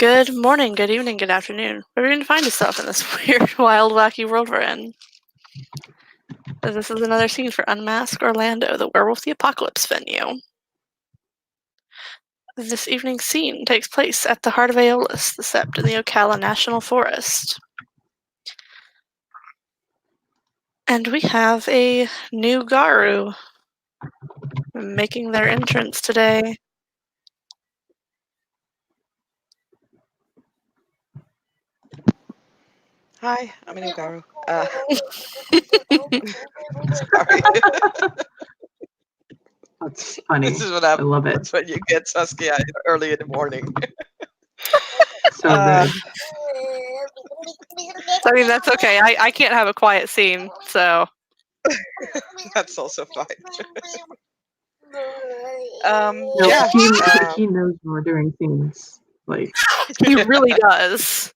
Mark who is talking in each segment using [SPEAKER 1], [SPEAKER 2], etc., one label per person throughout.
[SPEAKER 1] Good morning, good evening, good afternoon. Wherever you find yourself in this weird, wild, wacky world we're in. This is another scene for Unmask Orlando, the Werewolf the Apocalypse venue. This evening's scene takes place at the heart of Aeolus, the Sept in the Ocala National Forest. And we have a new Garu making their entrance today.
[SPEAKER 2] Hi, I'm a new Garu. Sorry.
[SPEAKER 3] That's funny.
[SPEAKER 2] This is what
[SPEAKER 3] I love it.
[SPEAKER 2] happens when you get Saskia early in the morning.
[SPEAKER 3] So
[SPEAKER 2] Uh,
[SPEAKER 3] good.
[SPEAKER 1] I mean, that's okay. I can't have a quiet scene, so.
[SPEAKER 2] That's also fine.
[SPEAKER 3] No,
[SPEAKER 2] Yeah.
[SPEAKER 3] he knows we're doing things like
[SPEAKER 1] He really does.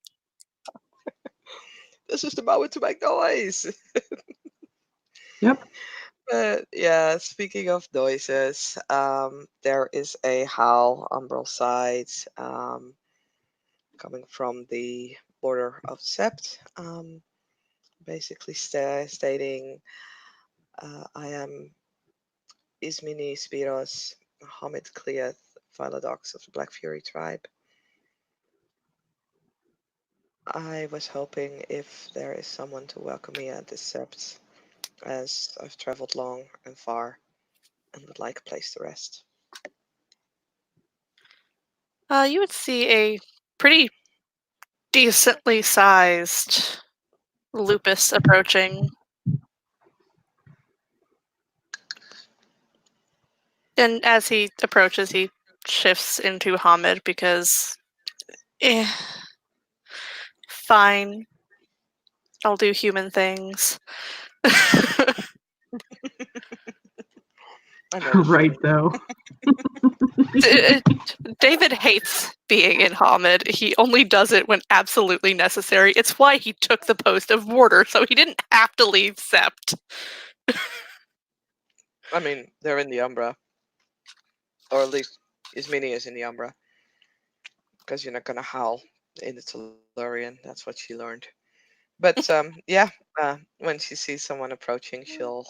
[SPEAKER 2] This is the moment to make noise.
[SPEAKER 3] yep.
[SPEAKER 2] Yeah, speaking of noises, there is a howl on both sides coming from the border of Sept, basically stating, I am Ismini Spiros, Hamid Kliath, Philodox of the Black Fury tribe. I was hoping if there is someone to welcome me at this sept, as I've traveled long and far and would like a place to rest.
[SPEAKER 1] You would see a pretty decently sized lupus approaching. And as he approaches, he shifts into Hamid because, fine, I'll do human things.
[SPEAKER 2] I noticed.
[SPEAKER 3] Right though.
[SPEAKER 1] David hates being in Hamid. He only does it when absolutely necessary. It's why he took the post of warder, so he didn't have to leave Sept.
[SPEAKER 2] I mean, they're in the Umbra. Or at least Ismini is in the Umbra. Because you're not gonna howl in the Tellurian. That's what she learned. But yeah, when she sees someone approaching, she'll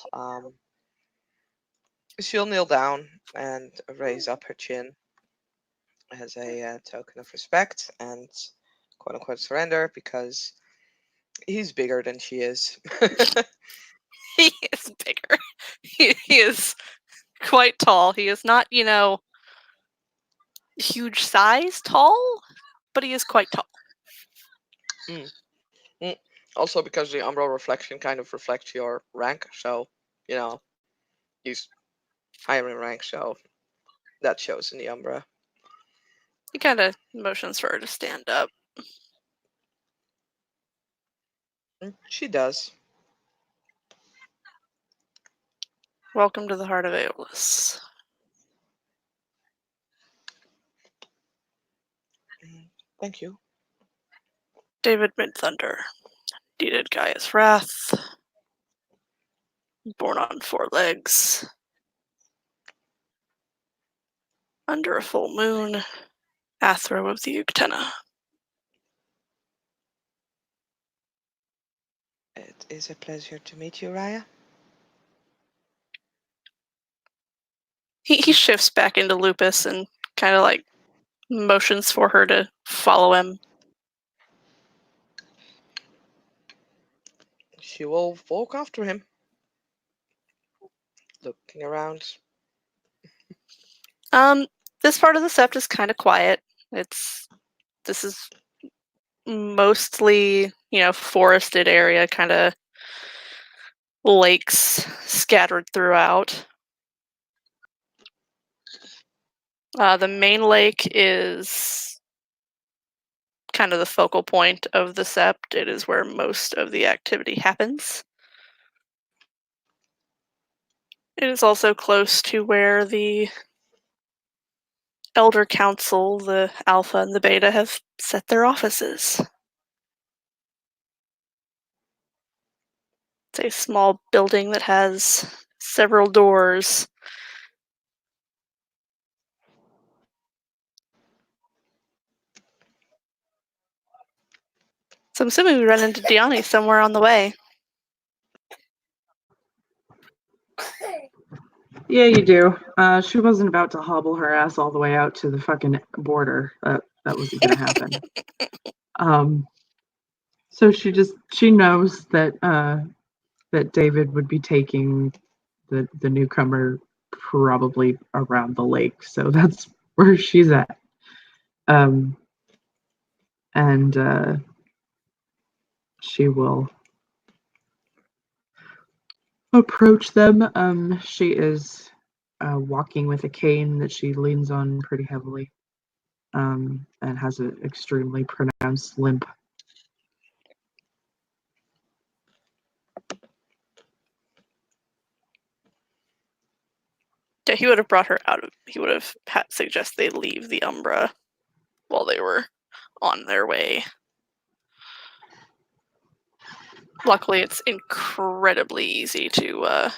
[SPEAKER 2] kneel down and raise up her chin as a token of respect and quote unquote surrender because he's bigger than she is.
[SPEAKER 1] He is bigger. He is quite tall. He is not, huge size tall, but he is quite tall.
[SPEAKER 2] Mm. Mm. Also, because the Umbral reflection kind of reflects your rank, so he's higher in rank, so that shows in the Umbra.
[SPEAKER 1] He kind of motions for her to stand up.
[SPEAKER 2] She does.
[SPEAKER 1] Welcome to the heart of Aeolus.
[SPEAKER 2] Thank you.
[SPEAKER 1] David Midthunder, needed Gaia's Wrath, born on 4 legs, under a full moon, Athro of the Uktena.
[SPEAKER 2] It is a pleasure to meet you, Raya.
[SPEAKER 1] He shifts back into Lupus and kind of like motions for her to follow him.
[SPEAKER 2] She will walk after him, looking around.
[SPEAKER 1] This part of the Sept is kind of quiet. This is mostly, forested area, kind of lakes scattered throughout. The main lake is kind of the focal point of the Sept. It is where most of the activity happens. It is also close to where the Elder Council, the Alpha and the Beta, have set their offices. It's a small building that has several doors. So I'm assuming we run into Diani somewhere on the way.
[SPEAKER 3] Yeah, you do. She wasn't about to hobble her ass all the way out to the fucking border. That wasn't gonna happen. So she knows that that David would be taking the newcomer probably around the lake. So that's where she's at. And she will approach them. She is walking with a cane that she leans on pretty heavily, and has an extremely pronounced limp.
[SPEAKER 1] Yeah, he would have brought her out of. He would have suggested they leave the Umbra while they were on their way. Luckily, it's incredibly easy to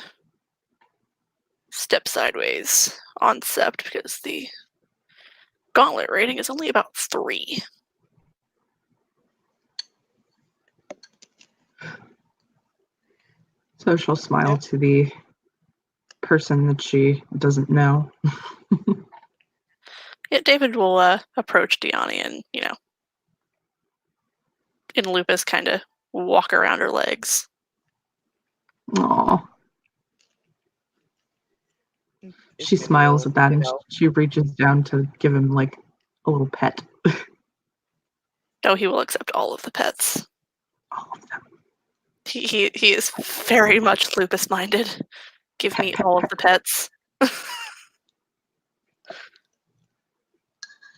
[SPEAKER 1] step sideways on Sept because the gauntlet rating is only about 3.
[SPEAKER 3] So she'll smile to the person that she doesn't know.
[SPEAKER 1] Yeah, David will approach Diani and, in lupus, kind of walk around her legs.
[SPEAKER 3] Aww. She smiles at that, and she reaches down to give him like a little pet.
[SPEAKER 1] Oh, he will accept all of the pets.
[SPEAKER 3] All of them.
[SPEAKER 1] He is very much lupus minded. Give me all of the pets.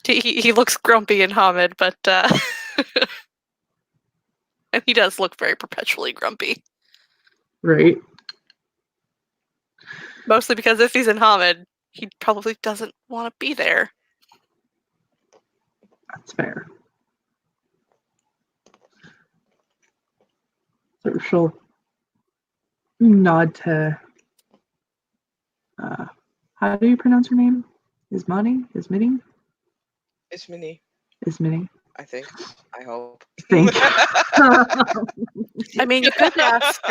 [SPEAKER 1] He looks grumpy and Hamid, but and he does look very perpetually grumpy.
[SPEAKER 3] Right.
[SPEAKER 1] Mostly because if he's in Hamid, he probably doesn't want to be there.
[SPEAKER 3] That's fair. So she'll nod to how do you pronounce her name? Ismani? Ismini? Ismini.
[SPEAKER 2] I think. I hope.
[SPEAKER 3] Think.
[SPEAKER 1] I mean, you could ask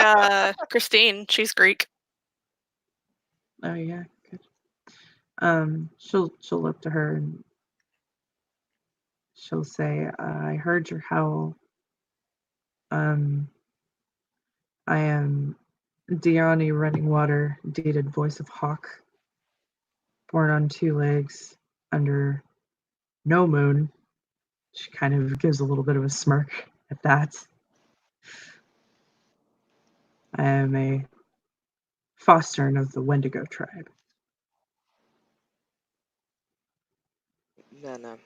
[SPEAKER 1] Christine. She's Greek.
[SPEAKER 3] Oh yeah, good. She'll look to her and she'll say, "I heard your howl. I am Diani Running Water, dated voice of Hawk, born on 2 legs, under no moon." She kind of gives a little bit of a smirk at that. I am a Fostern of the Wendigo tribe.
[SPEAKER 2] Then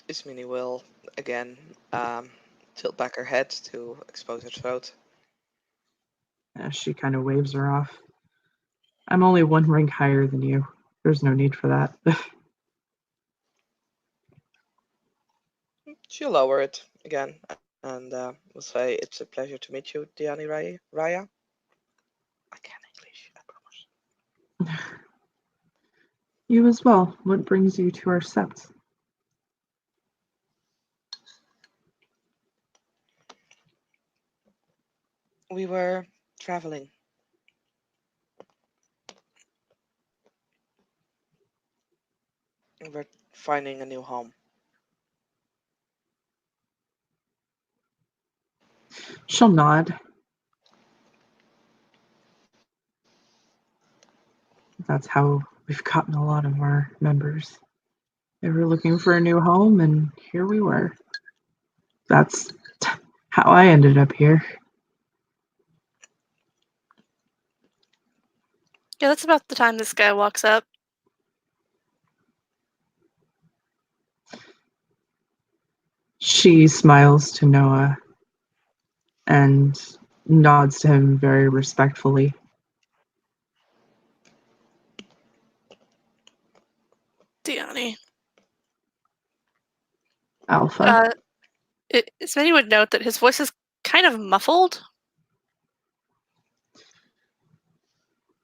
[SPEAKER 2] Ismini will again tilt back her head to expose her throat.
[SPEAKER 3] She kind of waves her off. I'm only 1 rank higher than you. There's no need for that.
[SPEAKER 2] She'll lower it again and will say, "It's a pleasure to meet you, Diani Raya." I can English, I promise.
[SPEAKER 3] You as well. What brings you to our sept?
[SPEAKER 2] We were traveling. We're finding a new home.
[SPEAKER 3] She'll nod. That's how we've gotten a lot of our members. They were looking for a new home, and here we were. That's how I ended up here.
[SPEAKER 1] Yeah, that's about the time this guy walks up.
[SPEAKER 3] She smiles to Noah and nods to him very respectfully.
[SPEAKER 1] Diani.
[SPEAKER 3] Alpha.
[SPEAKER 1] Many would note that his voice is kind of muffled.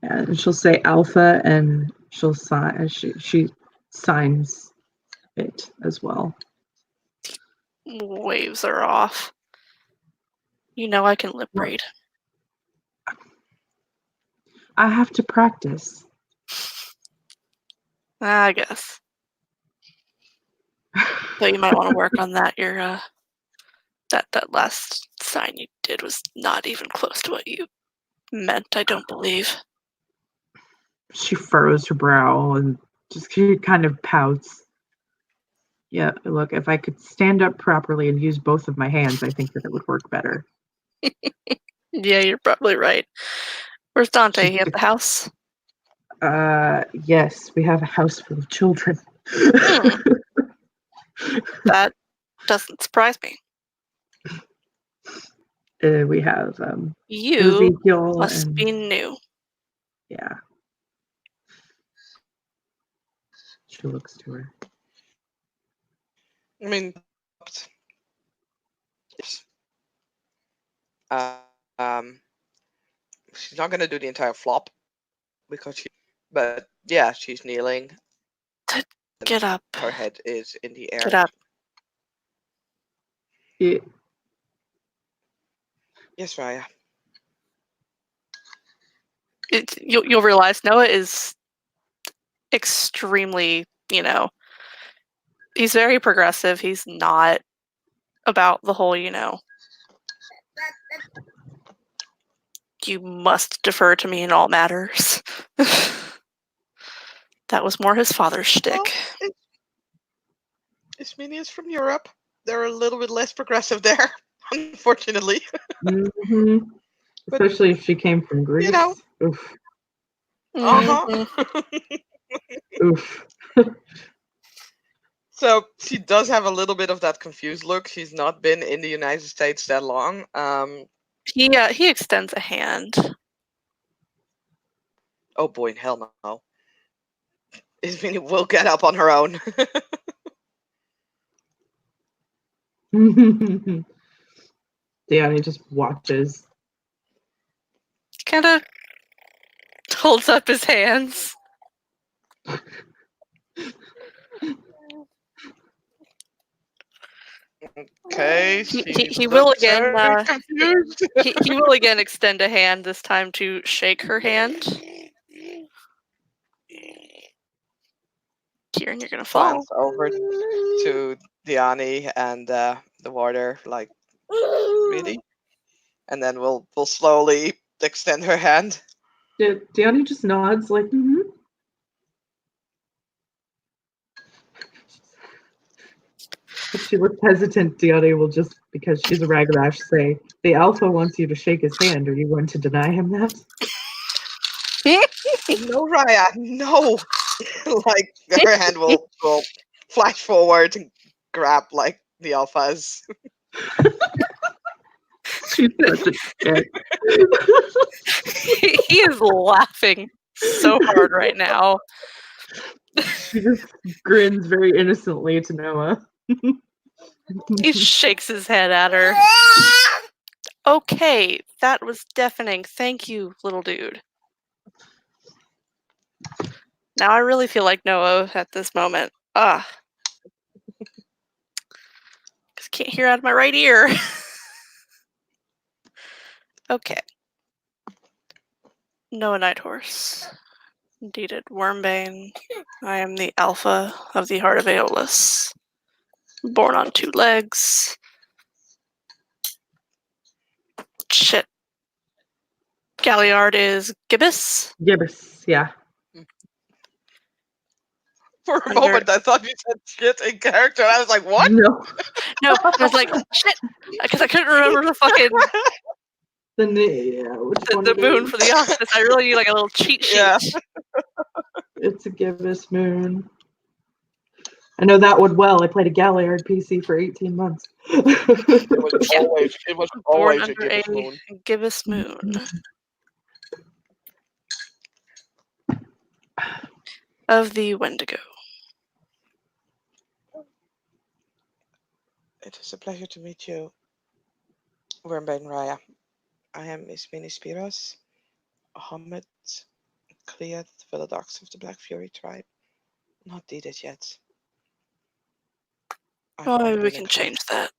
[SPEAKER 3] And she'll say Alpha, and she'll sign. She signs it as well.
[SPEAKER 1] Waves are off. You know I can lip
[SPEAKER 3] What?
[SPEAKER 1] read.
[SPEAKER 3] I have to practice.
[SPEAKER 1] I guess. So you might want to work on that. That last sign you did was not even close to what you meant, I don't believe.
[SPEAKER 3] She furrows her brow and just kind of pouts. Yeah, look, if I could stand up properly and use both of my hands, I think that it would work better.
[SPEAKER 1] Yeah, you're probably right. Where's Dante?
[SPEAKER 3] She-
[SPEAKER 1] He at the house?
[SPEAKER 3] Yes, we have a house full of children.
[SPEAKER 1] Hmm. That doesn't surprise me.
[SPEAKER 3] We have
[SPEAKER 1] You
[SPEAKER 3] Ezekiel
[SPEAKER 1] must
[SPEAKER 3] and
[SPEAKER 1] be new.
[SPEAKER 3] yeah. She looks to her.
[SPEAKER 2] I mean, um, she's not gonna do the entire flop because but yeah, she's kneeling.
[SPEAKER 1] Get up.
[SPEAKER 2] Her head is in the air.
[SPEAKER 1] Get up.
[SPEAKER 2] Yes, Raya.
[SPEAKER 1] You'll realize Noah is extremely, he's very progressive. He's not about the whole, you must defer to me in all matters. That was more his father's shtick.
[SPEAKER 2] Well, Ismini is from Europe. They're a little bit less progressive there, unfortunately.
[SPEAKER 3] Mm-hmm.
[SPEAKER 2] But,
[SPEAKER 3] especially if she came from Greece. Oof.
[SPEAKER 2] Uh-huh.
[SPEAKER 3] Oof.
[SPEAKER 2] So she does have a little bit of that confused look. She's not been in the United States that long.
[SPEAKER 1] He extends a hand.
[SPEAKER 2] Oh boy, in hell no. Ismini will get up on her own.
[SPEAKER 3] Danny just watches.
[SPEAKER 1] Kind of holds up his hands.
[SPEAKER 2] Okay,
[SPEAKER 1] He will again.
[SPEAKER 2] confused.
[SPEAKER 1] He will again extend a hand. This time to shake her hand. Kieran, you're gonna fall.
[SPEAKER 2] Glance over to Diani and the warder, like, really? And then we'll slowly extend her hand.
[SPEAKER 3] Danny just nods like, mm-hmm. If she looks hesitant, Diani will just, because she's a Ragarash, say, the Alpha wants you to shake his hand. Are you going to deny him that?
[SPEAKER 2] No, Raya, no. Like, her hand will flash forward and grab, like, the Alpha's.
[SPEAKER 3] She's such a chick.
[SPEAKER 1] He is laughing so hard right now.
[SPEAKER 3] She just grins very innocently to Noah.
[SPEAKER 1] He shakes his head at her. Okay, that was deafening. Thank you, little dude. Now I really feel like Noah at this moment. Just can't hear out of my right ear. Okay. Noah Nighthorse. Deeded Wormbane. I am the Alpha of the Heart of Aeolus. Born on 2 legs. Shit. Galliard is Gibbous.
[SPEAKER 3] Gibbous, yeah.
[SPEAKER 2] For a moment, I thought you said shit in character. I was like, what?
[SPEAKER 3] No.
[SPEAKER 1] No, I was like, shit, because I couldn't remember the fucking
[SPEAKER 3] The
[SPEAKER 1] moon for the office. I really need like a little cheat sheet.
[SPEAKER 2] Yeah.
[SPEAKER 3] It's a Gibbous moon. I know that one well. I played a Galliard PC for 18 months.
[SPEAKER 2] It was
[SPEAKER 1] Born
[SPEAKER 2] always a
[SPEAKER 1] under
[SPEAKER 2] Gibbous moon.
[SPEAKER 1] Gibbous moon. Of the Wendigo.
[SPEAKER 2] It is a pleasure to meet you, Wormbane Raya. I am Ismini Spiros, Ahmed Cleath, Philodox of the Black Fury tribe. Not deeded yet.
[SPEAKER 1] Well, maybe we can change that.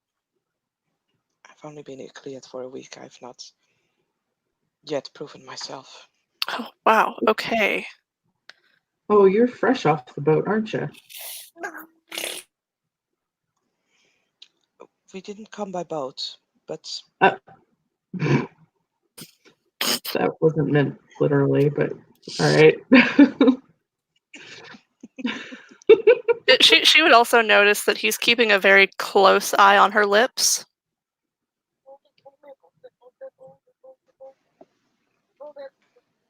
[SPEAKER 2] I only been Icliad for a week. I've not yet proven myself.
[SPEAKER 1] Oh, wow. Okay.
[SPEAKER 3] Oh, you're fresh off the boat, aren't you?
[SPEAKER 2] We didn't come by boat, but
[SPEAKER 3] That wasn't meant literally, but all right.
[SPEAKER 1] She would also notice that he's keeping a very close eye on her lips.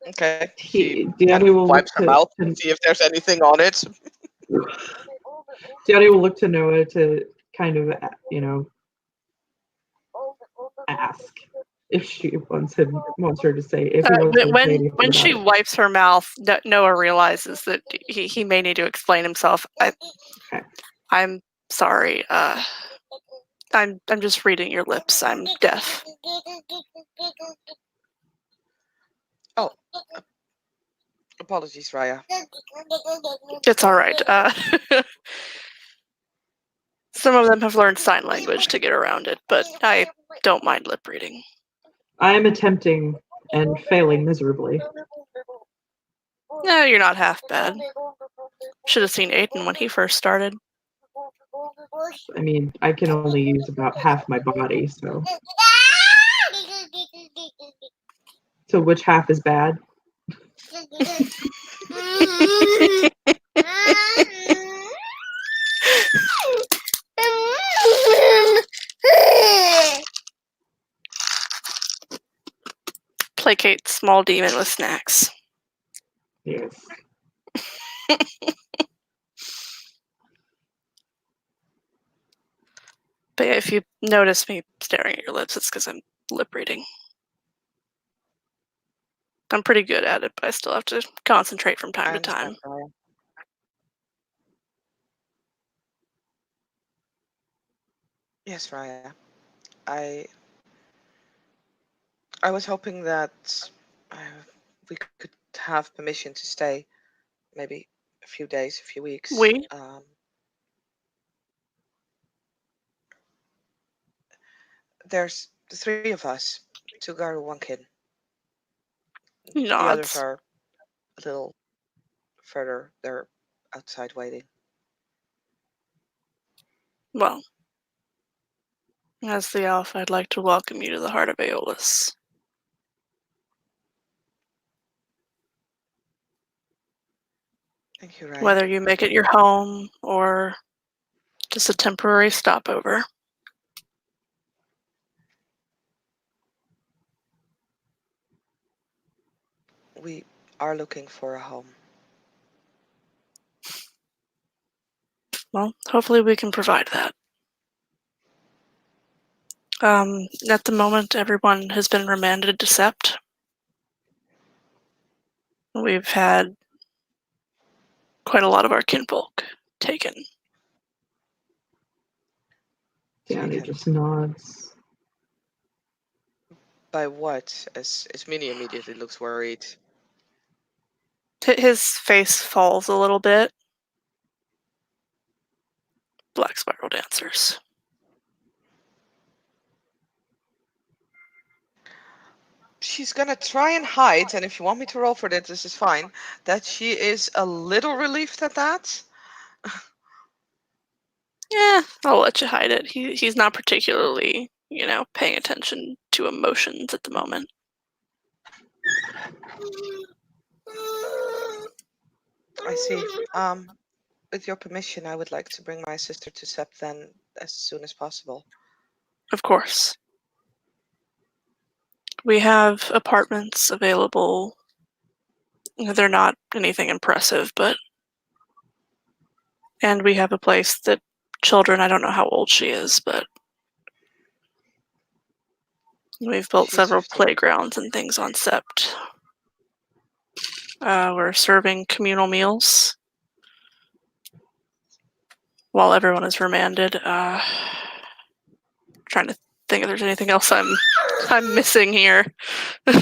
[SPEAKER 2] okay. She kind
[SPEAKER 3] Deanne
[SPEAKER 2] of
[SPEAKER 3] will look
[SPEAKER 2] wipes her
[SPEAKER 3] to
[SPEAKER 2] mouth and see if there's anything on it.
[SPEAKER 3] Deanne will look to Noah to kind of, ask if she wants her to say if he wants her to say anything
[SPEAKER 1] When
[SPEAKER 3] about
[SPEAKER 1] she
[SPEAKER 3] it.
[SPEAKER 1] wipes her mouth, Noah realizes that he may need to explain himself.
[SPEAKER 3] Okay.
[SPEAKER 1] I'm sorry. I'm just reading your lips. I'm deaf.
[SPEAKER 2] Oh, apologies, Raya.
[SPEAKER 1] It's all right. Some of them have learned sign language to get around it, but I don't mind lip reading.
[SPEAKER 3] I am attempting and failing miserably.
[SPEAKER 1] No, you're not half bad. Should have seen Aiden when he first started.
[SPEAKER 3] I mean, I can only use about half my body, so. So which half is bad?
[SPEAKER 1] Placate small demon with snacks.
[SPEAKER 3] Yes.
[SPEAKER 1] But yeah, if you notice me staring at your lips, it's because I'm lip reading. I'm pretty good at it, but I still have to concentrate from time
[SPEAKER 2] I
[SPEAKER 1] to time.
[SPEAKER 2] understand, Raya. Yes, Raya. I was hoping that we could have permission to stay, maybe a few days, a few weeks.
[SPEAKER 1] We?
[SPEAKER 2] There's the three of us, 2 Garu, 1 kid. The others
[SPEAKER 1] Nods.
[SPEAKER 2] are a little further. They're outside waiting.
[SPEAKER 1] Well, as the elf, I'd like to welcome you to the heart of Aeolus.
[SPEAKER 2] Thank you, Raya.
[SPEAKER 1] Whether you make it your home or just a temporary stopover.
[SPEAKER 2] We are looking for a home.
[SPEAKER 1] Well, hopefully we can provide that. At the moment, everyone has been remanded to Sept. We've had quite a lot of our kinfolk taken.
[SPEAKER 3] Danny
[SPEAKER 2] Taken.
[SPEAKER 3] just nods.
[SPEAKER 2] By what? As Minnie immediately looks worried.
[SPEAKER 1] His face falls a little bit. Black spiral dancers.
[SPEAKER 2] She's gonna try and hide, and if you want me to roll for that, this is fine. That she is a little relieved at that.
[SPEAKER 1] Yeah, I'll let you hide it. He's not particularly, paying attention to emotions at the moment.
[SPEAKER 2] I see. With your permission, I would like to bring my sister to Sept then as soon as possible.
[SPEAKER 1] Of course. We have apartments available. They're not anything impressive, and we have a place that children, I don't know how old she is, but we've built
[SPEAKER 2] She's
[SPEAKER 1] several
[SPEAKER 2] 15.
[SPEAKER 1] playgrounds and things on Sept. We're serving communal meals while everyone is remanded. Trying to think if there's anything else I'm missing here.
[SPEAKER 2] I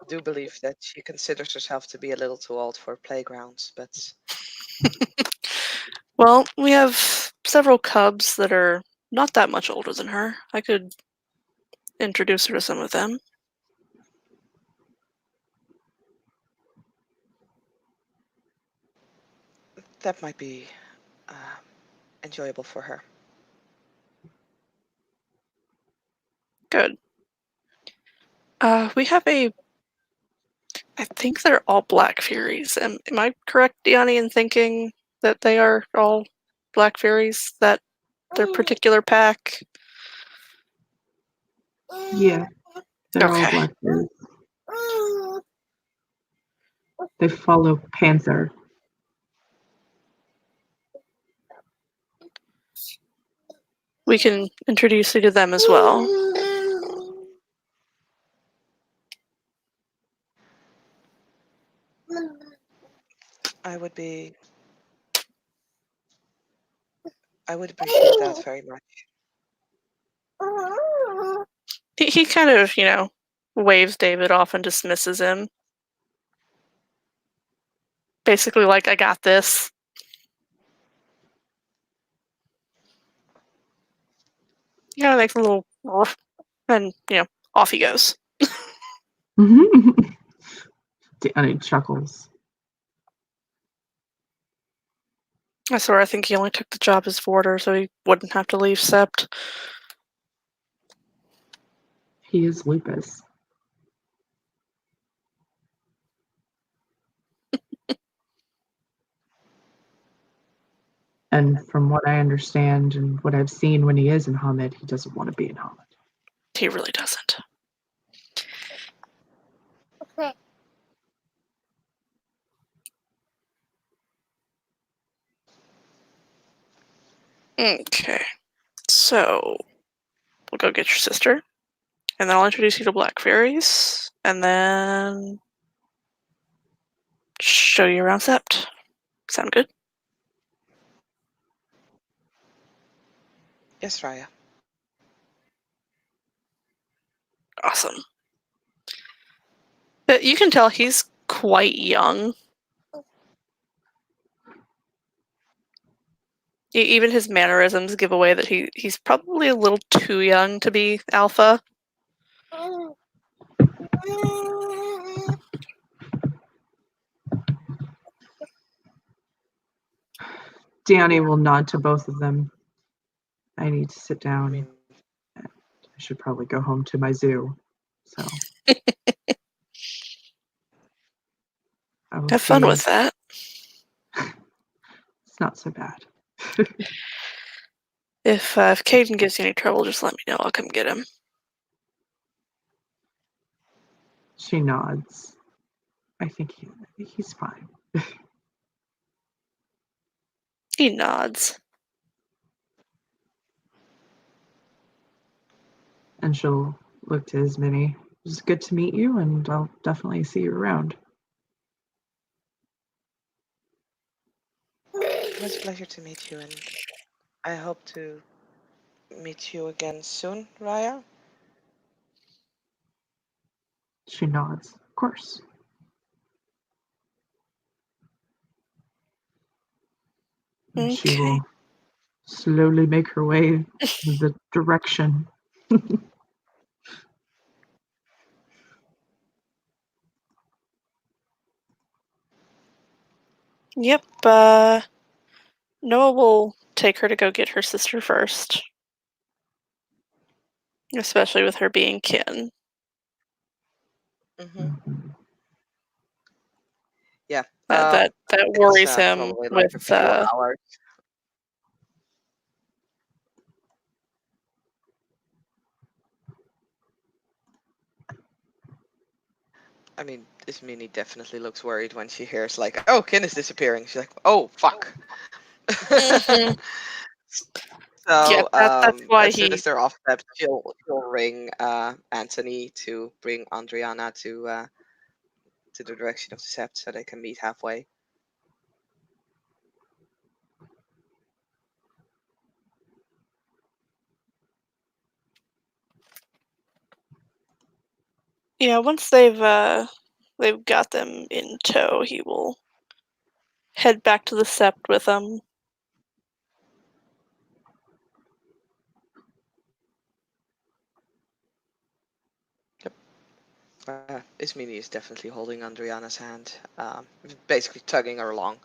[SPEAKER 2] do believe that she considers herself to be a little too old for playgrounds, but
[SPEAKER 1] Well, we have several cubs that are not that much older than her. I could introduce her to some of them.
[SPEAKER 2] That might be uh, enjoyable for her.
[SPEAKER 1] Good. We have a. I think they're all Black Furies. Am I correct, Diani, in thinking that they are all Black Furies? That their particular pack?
[SPEAKER 3] Yeah, they're all
[SPEAKER 1] Okay.
[SPEAKER 3] blackbirds. They follow Panther.
[SPEAKER 1] We can introduce you to them as well.
[SPEAKER 2] I would be. I would appreciate that very much.
[SPEAKER 1] He kind of, waves David off and dismisses him. Basically, like, I got this. He kind of makes a little, and off he goes.
[SPEAKER 3] Danny chuckles.
[SPEAKER 1] I swear, I think he only took the job as warder so he wouldn't have to leave Sept.
[SPEAKER 3] He is lupus. And from what I understand and what I've seen when he is in Hamid, he doesn't want to be in Hamid.
[SPEAKER 1] He really doesn't. Okay. So, we'll go get your sister. And then I'll introduce you to Black Fairies. And then show you around Sept. Sound good?
[SPEAKER 2] Yes, Raya.
[SPEAKER 1] Awesome. But you can tell he's quite young. Even his mannerisms give away that he's probably a little too young to be alpha.
[SPEAKER 3] Danny will nod to both of them. I need to sit
[SPEAKER 2] I
[SPEAKER 3] down.
[SPEAKER 2] mean,
[SPEAKER 3] I should probably go home to my zoo. So I will
[SPEAKER 1] Have fun
[SPEAKER 3] see.
[SPEAKER 1] with that.
[SPEAKER 3] It's not so bad.
[SPEAKER 1] If Caden gives you any trouble, just let me know. I'll come get him.
[SPEAKER 3] She nods. I think he's fine.
[SPEAKER 1] He nods.
[SPEAKER 3] And she'll look to Ismini. It's good to meet you, and I'll definitely see you around.
[SPEAKER 2] it was a pleasure to meet you, and I hope to meet you again soon, Raya.
[SPEAKER 3] She nods. Of course. And she
[SPEAKER 1] Okay.
[SPEAKER 3] will slowly make her way in the direction.
[SPEAKER 1] Yep. Noah will take her to go get her sister first, especially with her being kin.
[SPEAKER 2] Mm-hmm.
[SPEAKER 3] Mhm.
[SPEAKER 2] Yeah.
[SPEAKER 1] That
[SPEAKER 2] It's
[SPEAKER 1] worries him
[SPEAKER 2] probably like
[SPEAKER 1] with
[SPEAKER 2] a few hours. I mean, Ismini definitely looks worried when she hears like, "Oh, Kin is disappearing." She's like, "Oh, fuck."
[SPEAKER 1] Mhm. Yeah,
[SPEAKER 2] So,
[SPEAKER 1] that's why
[SPEAKER 2] as soon
[SPEAKER 1] he.
[SPEAKER 2] as they're off steps, she'll ring Anthony to bring Andriana to the direction of the Sept so they can meet halfway.
[SPEAKER 1] Yeah, once they've got them in tow, he will head back to the Sept with them.
[SPEAKER 2] Ismini is definitely holding Andriana's hand, basically tugging her along.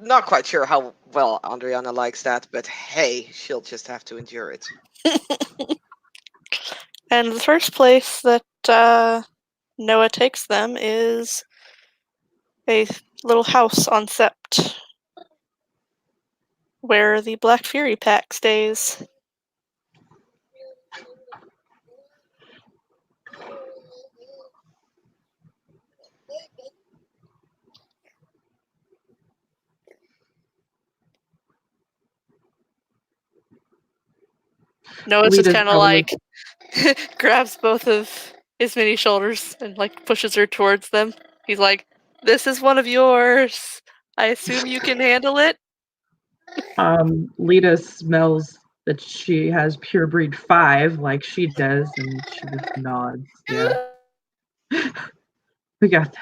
[SPEAKER 2] Not quite sure how well Andriana likes that, but hey, she'll just have to endure it.
[SPEAKER 1] And the first place that Noah takes them is a little house on Sept, where the Black Fury pack stays. Noah's just
[SPEAKER 3] Lita's
[SPEAKER 1] kind of
[SPEAKER 3] probably
[SPEAKER 1] like grabs both of Ismini's shoulders and like pushes her towards them. He's like, "This is one of yours. I assume you can handle it."
[SPEAKER 3] Lita smells that she has pure breed 5 like she does, and she just nods. Yeah. We got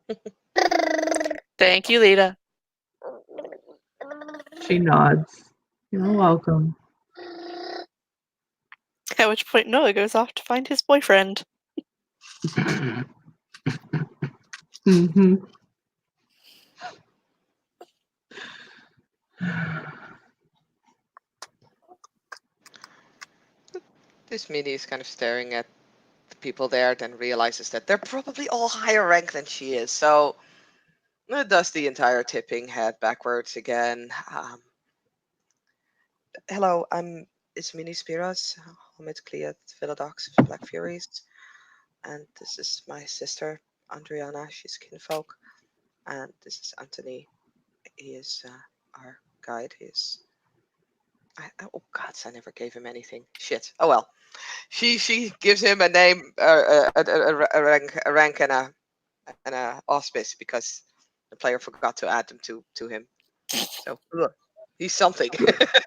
[SPEAKER 3] this.
[SPEAKER 1] Thank you, Lita.
[SPEAKER 3] She nods. You're welcome.
[SPEAKER 1] At which point Noah goes off to find his boyfriend.
[SPEAKER 3] Mm-hmm.
[SPEAKER 2] Ismini is kind of staring at the people there, then realizes that they're probably all higher rank than she is, so does the entire tipping head backwards again. Hello, I'm Ismini Spiras, Homid Kliat Philodox of Black Furies, and this is my sister, Andriana, she's kinfolk, and this is Anthony. He is our guide. Oh gods, I never gave him anything. Shit. Oh well. She gives him a name, a rank, and a auspice because the player forgot to add them to him. So he's something.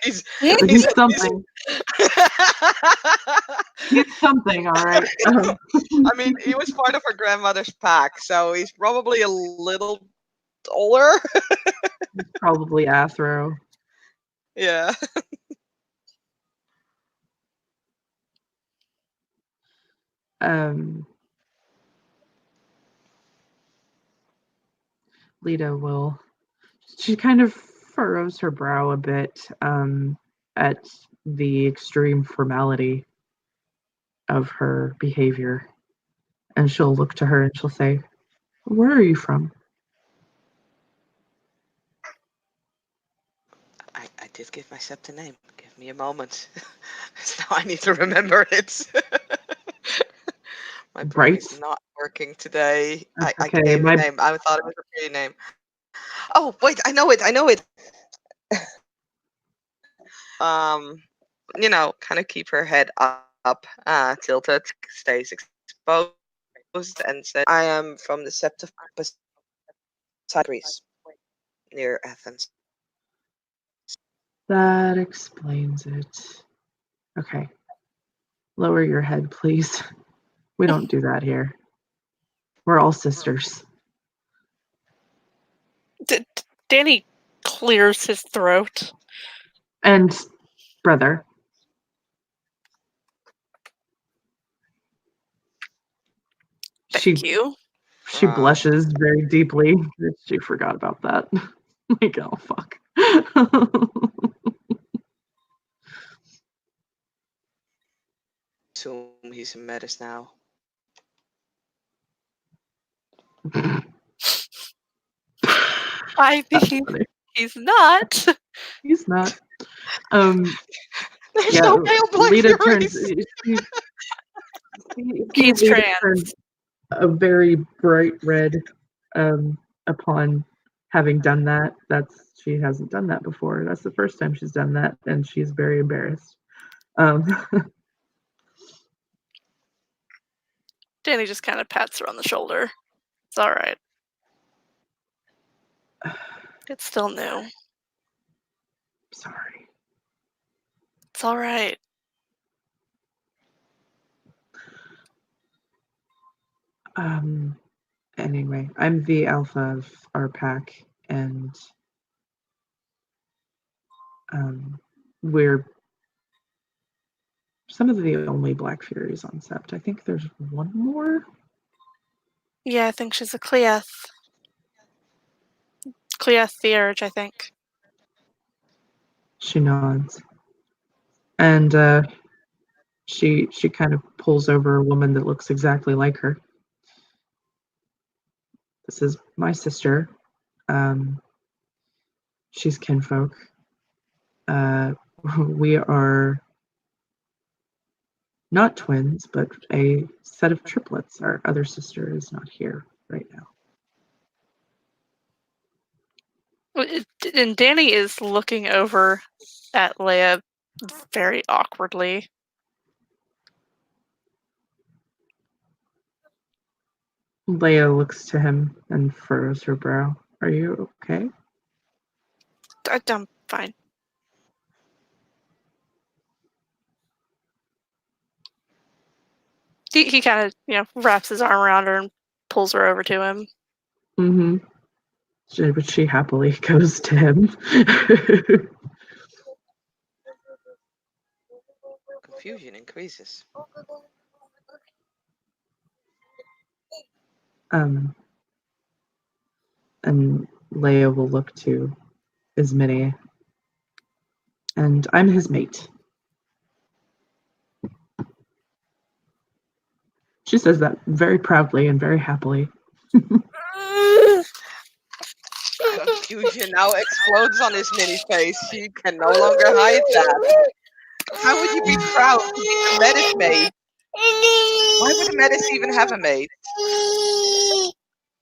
[SPEAKER 2] he's
[SPEAKER 3] He's something. He's something, all right.
[SPEAKER 2] I mean, he was part of her grandmother's pack, so he's probably a little older.
[SPEAKER 3] He's probably Athro.
[SPEAKER 2] Yeah.
[SPEAKER 3] Lita will. She kind of furrows her brow a bit at the extreme formality of her behavior. And she'll look to her and she'll say, "Where are you from?"
[SPEAKER 2] I did give my sept a name. Give me a moment. So now I need to remember it. My brain
[SPEAKER 3] Right?
[SPEAKER 2] is not working today.
[SPEAKER 3] That's
[SPEAKER 2] I
[SPEAKER 3] okay.
[SPEAKER 2] gave a name. I thought it was a pretty name. Oh wait, I know it. I know it. Kind of keep her head up, tilted, stays exposed, and said, "I am from the Sept of Greece, near Athens."
[SPEAKER 3] That explains it. Okay. Lower your head, please. We don't do that here. We're all sisters.
[SPEAKER 1] Danny clears his throat.
[SPEAKER 3] And brother.
[SPEAKER 1] Thank you.
[SPEAKER 3] She blushes very deeply. She forgot about that. Like, oh fuck.
[SPEAKER 2] Assume he's in Metis now.
[SPEAKER 1] I think he's not.
[SPEAKER 3] He's not.
[SPEAKER 2] There's
[SPEAKER 3] Yeah,
[SPEAKER 2] no pale Black
[SPEAKER 3] Lita
[SPEAKER 2] Furies.
[SPEAKER 3] turns.
[SPEAKER 1] He's
[SPEAKER 3] Lita
[SPEAKER 1] trans.
[SPEAKER 3] turns a very bright red upon having done that. She hasn't done that before. That's the first time she's done that, and she's very embarrassed.
[SPEAKER 1] Danny just kind of pats her on the shoulder. It's all right. It's still new.
[SPEAKER 3] Sorry.
[SPEAKER 1] It's all right.
[SPEAKER 3] Anyway, I'm the alpha of our pack, and we're some of the only Black Furies on Sept. I think there's one more.
[SPEAKER 1] Yeah, I think she's a Cleath. Cleath the Urge, I think.
[SPEAKER 3] She nods. And she kind of pulls over a woman that looks exactly like her. This is my sister. She's kinfolk. We are not twins, but a set of triplets. Our other sister is not here right now.
[SPEAKER 1] And Danny is looking over at Leia very awkwardly.
[SPEAKER 3] Leia looks to him and furrows her brow. Are you okay?
[SPEAKER 1] I'm fine. He kind of, wraps his arm around her and pulls her over to him.
[SPEAKER 3] Mm-hmm. But she happily goes to him.
[SPEAKER 2] Confusion increases.
[SPEAKER 3] And Leia will look to Ismini. And I'm his mate. She says that very proudly and very happily.
[SPEAKER 2] Confusion now explodes on his mini face. She can no longer hide that. How would you be proud to be the Metis maid? Why would a Metis even have a maid?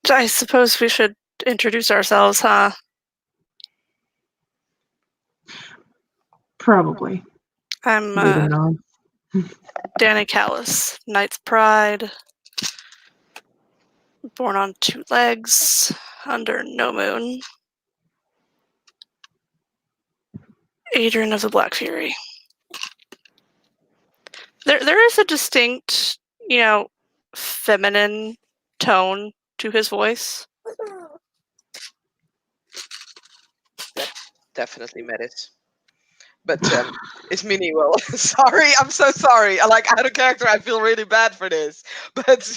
[SPEAKER 1] I suppose we should introduce ourselves, huh?
[SPEAKER 3] Probably.
[SPEAKER 1] I'm
[SPEAKER 3] Leader nods.
[SPEAKER 1] Danny Callis, Knight's Pride, born on 2 legs, under no moon. Adrian of the Black Fury. There is a distinct, feminine tone to his voice.
[SPEAKER 2] That's definitely Metis. But Ismini will. Sorry, I'm so sorry. Out of character, I feel really bad for this. But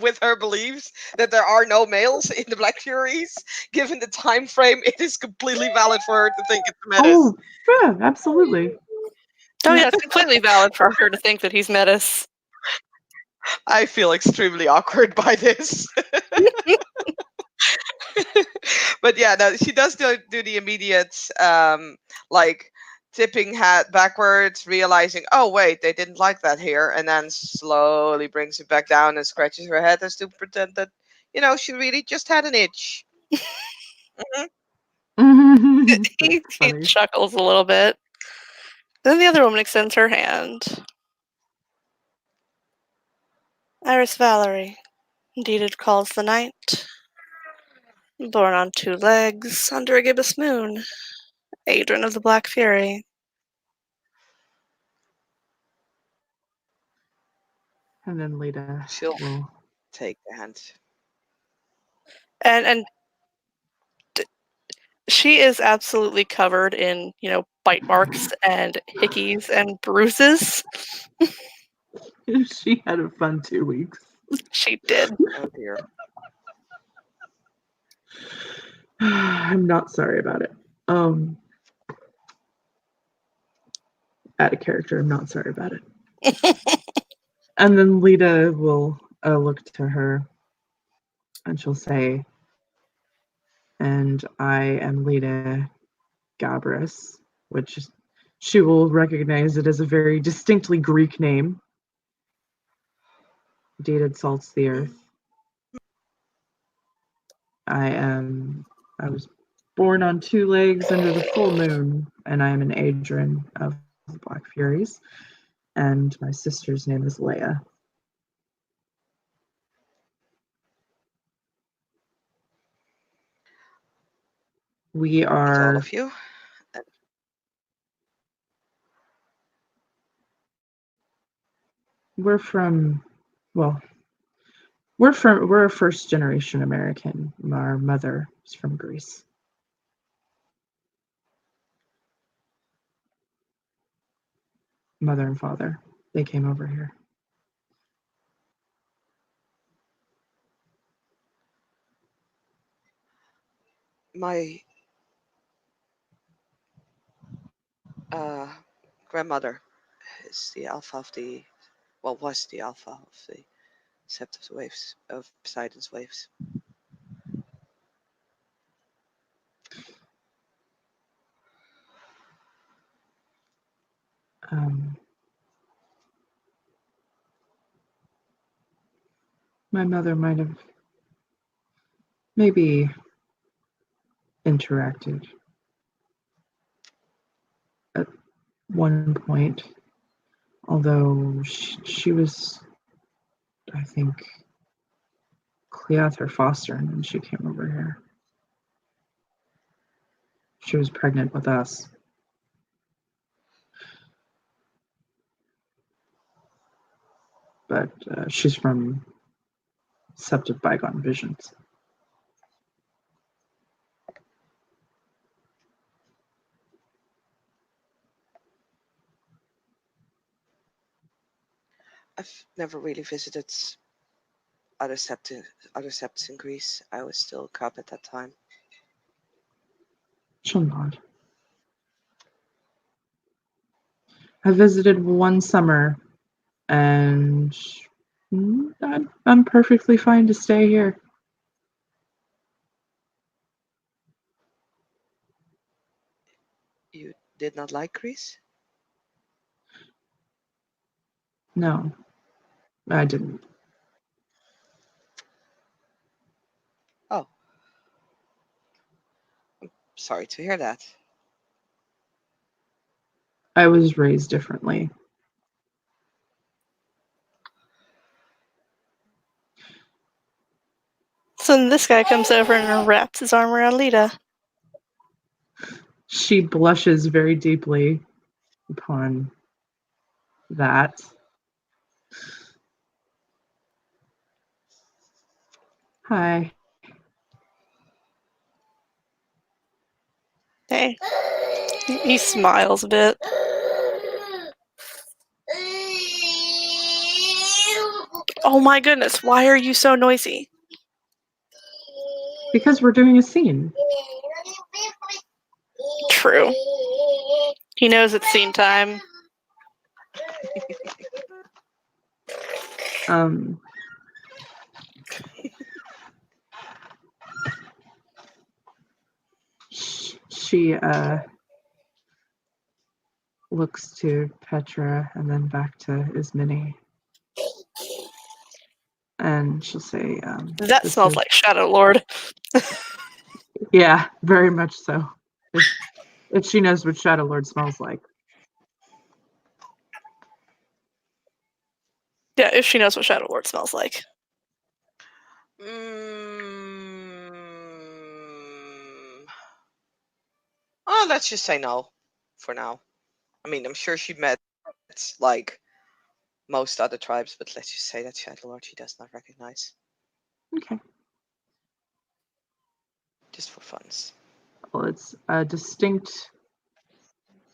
[SPEAKER 2] with her beliefs that there are no males in the Black Furies, given the time frame, it is completely valid for her to think it's Metis.
[SPEAKER 3] Oh, yeah, absolutely.
[SPEAKER 1] Oh yeah, it's completely valid for her to think that he's Metis.
[SPEAKER 2] I feel extremely awkward by this. But yeah, no, she does do the immediate tipping hat backwards, realizing, oh wait, they didn't like that here, and then slowly brings it back down and scratches her head as to pretend that she really just had an itch.
[SPEAKER 1] He chuckles a little bit. Then the other woman extends her hand. Iris Valerie, indeed it calls the night. Born on 2 legs, under a gibbous moon. Adrian of the Black Fury.
[SPEAKER 3] And then Lita
[SPEAKER 2] She'll
[SPEAKER 3] will
[SPEAKER 2] take the hand.
[SPEAKER 1] And she is absolutely covered in, bite marks and hickeys and bruises.
[SPEAKER 3] She had a fun 2 weeks.
[SPEAKER 1] She did.
[SPEAKER 2] Oh dear.
[SPEAKER 3] I'm not sorry about it. Out of character, I'm not sorry about it. And then Lita will look to her and she'll say, and I am Lita Gabris, which she will recognize it as a very distinctly Greek name. Dated salts the earth. I was born on 2 legs under the full moon, and I am an Adrian of the Black Furies, and my sister's name is Leia. We are
[SPEAKER 2] all of you.
[SPEAKER 3] We're a first generation American. Our mother is from Greece. Mother and father. they came over here.
[SPEAKER 2] My grandmother is the alpha of the, well, was the alpha of the Septus waves, of Poseidon's waves.
[SPEAKER 3] My mother might have maybe interacted at one point, although she was, I think, Cleoth foster, and then she came over here. She was pregnant with us. But she's from Sept of Bygone Visions.
[SPEAKER 2] I've never really visited other septs in Greece. I was still a cub at that time.
[SPEAKER 3] She'll nod. I visited one summer, and I'm perfectly fine to stay here.
[SPEAKER 2] You did not like Greece?
[SPEAKER 3] No, I didn't.
[SPEAKER 2] Oh. I'm sorry to hear that.
[SPEAKER 3] I was raised differently.
[SPEAKER 1] So then this guy comes over and wraps his arm around Lita.
[SPEAKER 3] She blushes very deeply upon that. Hi.
[SPEAKER 1] Hey. He smiles a bit. Oh my goodness, why are you so noisy?
[SPEAKER 3] Because we're doing a scene.
[SPEAKER 1] True. He knows it's scene time.
[SPEAKER 3] She looks to Petra and then back to Ismini. And she'll say,
[SPEAKER 1] That smells like Shadow Lord.
[SPEAKER 3] Yeah, very much so. If she knows what Shadow Lord smells like.
[SPEAKER 1] Yeah, if she knows what Shadow Lord smells like.
[SPEAKER 2] Oh, let's just say no for now. I mean, I'm sure she met like most other tribes, but let's just say that Shadow Lord she does not recognize.
[SPEAKER 3] Okay.
[SPEAKER 2] Just for funs.
[SPEAKER 3] Well, it's a distinct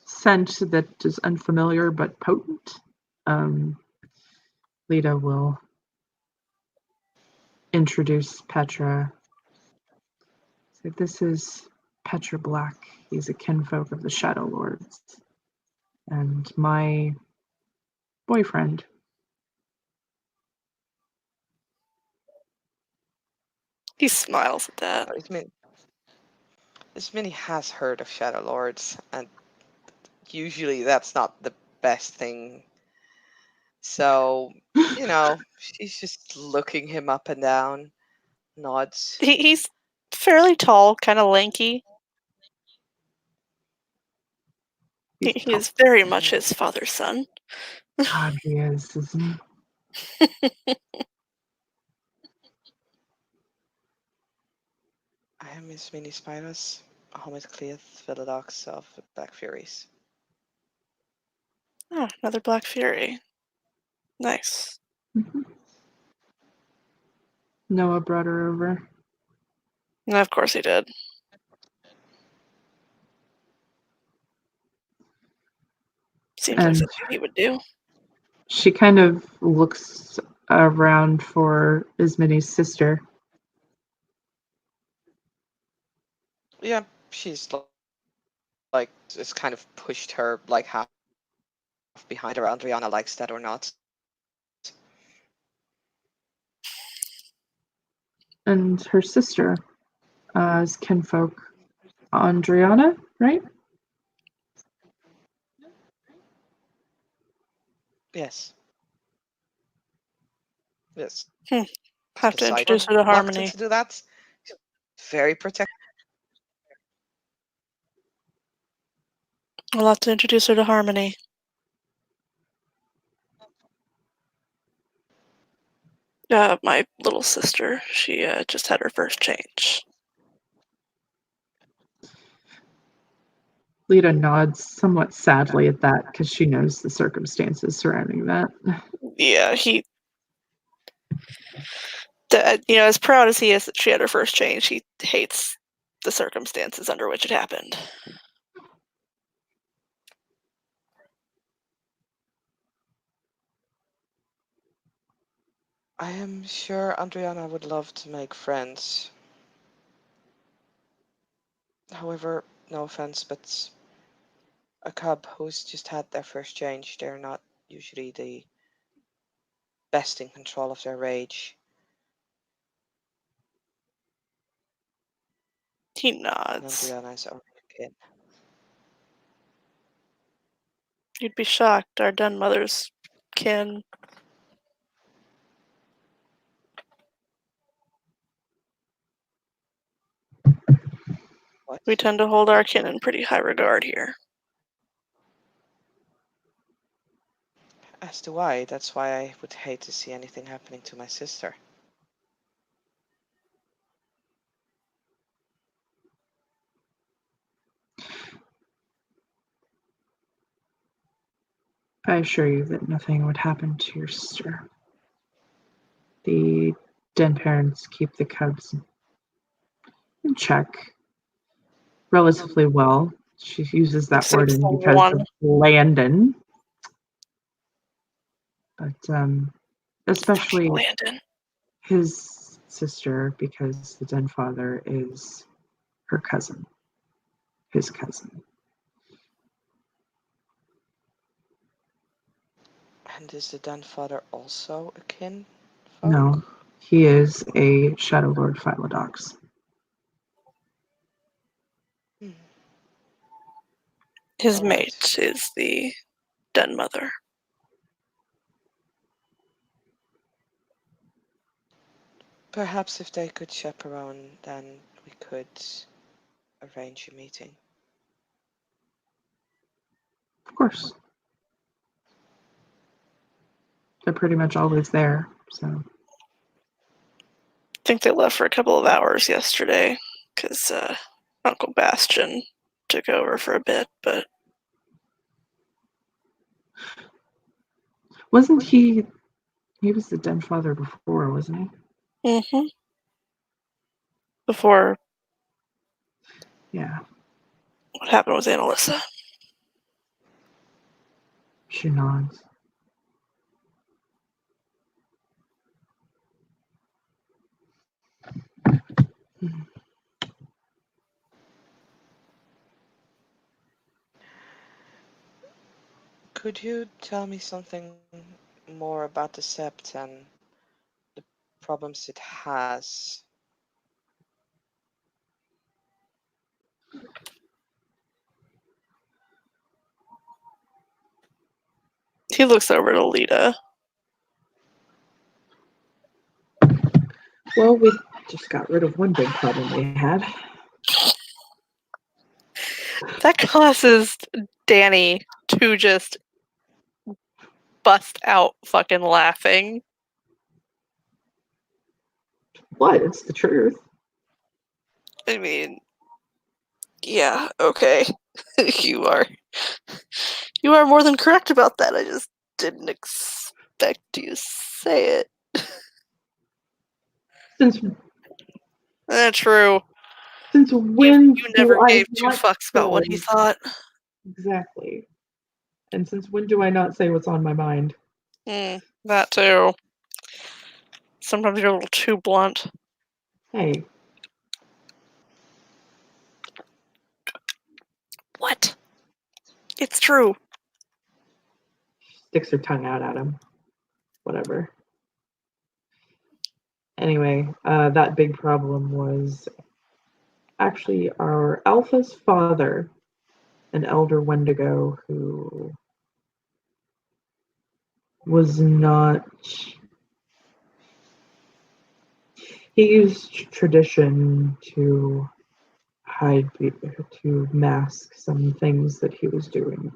[SPEAKER 3] scent that is unfamiliar but potent. Lita will introduce Petra. So this is Petra Black. He's a kinfolk of the Shadow Lords. And my boyfriend.
[SPEAKER 1] He smiles at that.
[SPEAKER 2] Ismini has heard of Shadow Lords, and usually that's not the best thing. So, she's just looking him up and down, nods.
[SPEAKER 1] He's fairly tall, kind of lanky. He is very much his father's son.
[SPEAKER 3] God, he is, isn't he?
[SPEAKER 2] I am Ismini Spyros, Ahmed Cleith, Philodox of the Black Furies.
[SPEAKER 1] Oh, another Black Fury. Nice.
[SPEAKER 3] Mm-hmm. Noah brought her over.
[SPEAKER 1] And of course he did. Seems like something he would do.
[SPEAKER 3] She kind of looks around for Ismini's sister.
[SPEAKER 2] Yeah, she's like it's kind of pushed her like half behind her. Andriana likes that or not.
[SPEAKER 3] And her sister is kinfolk. Andriana, right?
[SPEAKER 2] Yes. Yes.
[SPEAKER 1] Have to
[SPEAKER 2] Besides
[SPEAKER 1] introduce her to
[SPEAKER 2] reluctant
[SPEAKER 1] Harmony.
[SPEAKER 2] to do that, very protective.
[SPEAKER 1] We'll have to introduce her to Harmony. My little sister. She just had her first change.
[SPEAKER 3] Lita nods somewhat sadly at that because she knows the circumstances surrounding that.
[SPEAKER 1] Yeah, as proud as he is that she had her first change, he hates the circumstances under which it happened.
[SPEAKER 2] I am sure Andriana would love to make friends. However, no offense, but a cub who's just had their first change, they're not usually the best in control of their rage.
[SPEAKER 1] He
[SPEAKER 2] And
[SPEAKER 1] nods.
[SPEAKER 2] Andriana is only a kid.
[SPEAKER 1] You'd be shocked. Our den mother's kin.
[SPEAKER 2] What?
[SPEAKER 1] We tend to hold our kin in pretty high regard here.
[SPEAKER 2] As do I. That's why I would hate to see anything happening to my sister.
[SPEAKER 3] I assure you that nothing would happen to your sister. The den parents keep the cubs in check relatively well. She uses that
[SPEAKER 1] Except
[SPEAKER 3] wording
[SPEAKER 1] for
[SPEAKER 3] because
[SPEAKER 1] one.
[SPEAKER 3] of Landon. But especially
[SPEAKER 1] Landon.
[SPEAKER 3] his sister, because the den father is her cousin, his cousin.
[SPEAKER 2] And is the den father also a kin folk?
[SPEAKER 3] No, he is a Shadow Lord Philodox.
[SPEAKER 2] Hmm.
[SPEAKER 1] His
[SPEAKER 2] All right.
[SPEAKER 1] mate is the den mother.
[SPEAKER 2] Perhaps if they could chaperone, then we could arrange a meeting.
[SPEAKER 3] Of course. They're pretty much always there, so.
[SPEAKER 1] I think they left for a couple of hours yesterday because Uncle Bastion took over for a bit, but
[SPEAKER 3] Wasn't he was the den father before, wasn't he?
[SPEAKER 1] Before
[SPEAKER 3] Yeah,
[SPEAKER 1] what happened with Annalisa.
[SPEAKER 3] she nods.
[SPEAKER 2] Could you tell me something more about the sept and the problems it has?
[SPEAKER 1] He looks over to Lita.
[SPEAKER 3] Well, we just got rid of one big problem we had.
[SPEAKER 1] That causes Danny to just bust out fucking laughing.
[SPEAKER 3] What? It's the truth.
[SPEAKER 1] I mean, yeah, okay. you are more than correct about that. I just didn't expect you to say it.
[SPEAKER 3] Since
[SPEAKER 1] True.
[SPEAKER 3] when
[SPEAKER 1] You
[SPEAKER 3] do
[SPEAKER 1] never
[SPEAKER 3] I
[SPEAKER 1] gave two
[SPEAKER 3] not
[SPEAKER 1] fucks about what he
[SPEAKER 3] say
[SPEAKER 1] thought.
[SPEAKER 3] exactly? And since when do I not say what's on my mind?
[SPEAKER 1] That too. Sometimes you're a little too blunt.
[SPEAKER 3] Hey,
[SPEAKER 1] What? It's true.
[SPEAKER 3] sticks her tongue out at him. Whatever. Anyway, that big problem was actually our alpha's father, an elder Wendigo who was not. He used tradition to to mask some things that he was doing.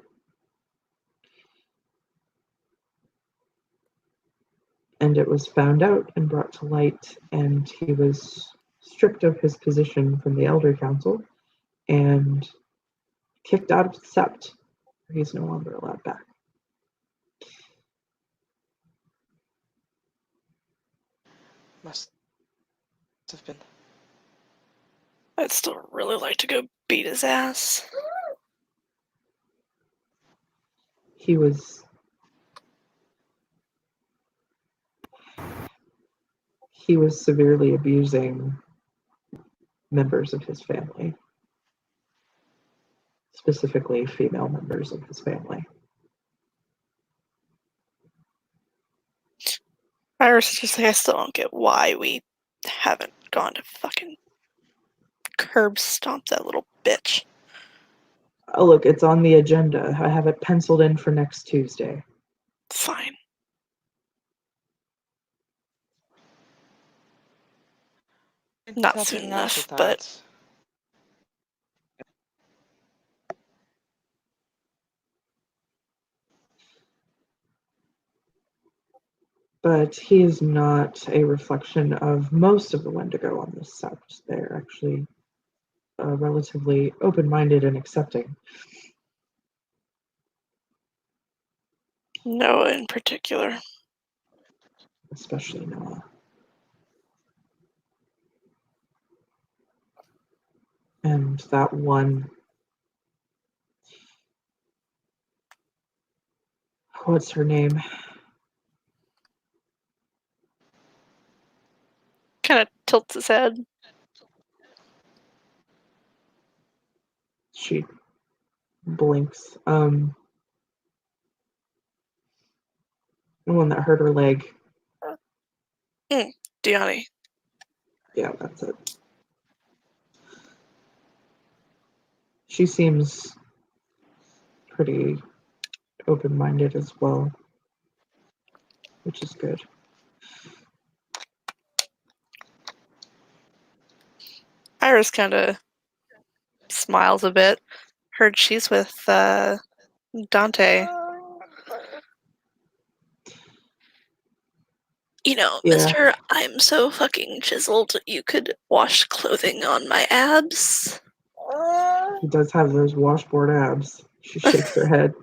[SPEAKER 3] And it was found out and brought to light, and he was stripped of his position from the Elder Council and kicked out of the Sept. He's no longer allowed back.
[SPEAKER 2] Must have been.
[SPEAKER 1] I'd still really like to go beat his ass.
[SPEAKER 3] He was severely abusing members of his family, specifically female members of his family.
[SPEAKER 1] Iris, just like I still don't get why we haven't gone to fucking curb stomp that little bitch.
[SPEAKER 3] Oh, look, it's on the agenda. I have it penciled in for next Tuesday.
[SPEAKER 1] Fine. Not
[SPEAKER 2] Helping
[SPEAKER 1] soon
[SPEAKER 2] out
[SPEAKER 1] enough,
[SPEAKER 2] with
[SPEAKER 1] but
[SPEAKER 2] that.
[SPEAKER 3] But he is not a reflection of most of the Wendigo on this Sept. They're actually relatively open-minded and accepting.
[SPEAKER 1] Noah in particular.
[SPEAKER 3] Especially Noah. And that one, what's her name?
[SPEAKER 1] Kind of tilts his head.
[SPEAKER 3] She blinks. The one that hurt her leg.
[SPEAKER 1] Diani.
[SPEAKER 3] Yeah, that's it. She seems pretty open-minded as well, which is good.
[SPEAKER 1] Iris kind of smiles a bit. Heard she's with Dante. You know,
[SPEAKER 3] Yeah.
[SPEAKER 1] mister, I'm so fucking chiseled, you could wash clothing on my abs.
[SPEAKER 3] He does have those washboard abs. She shakes her head.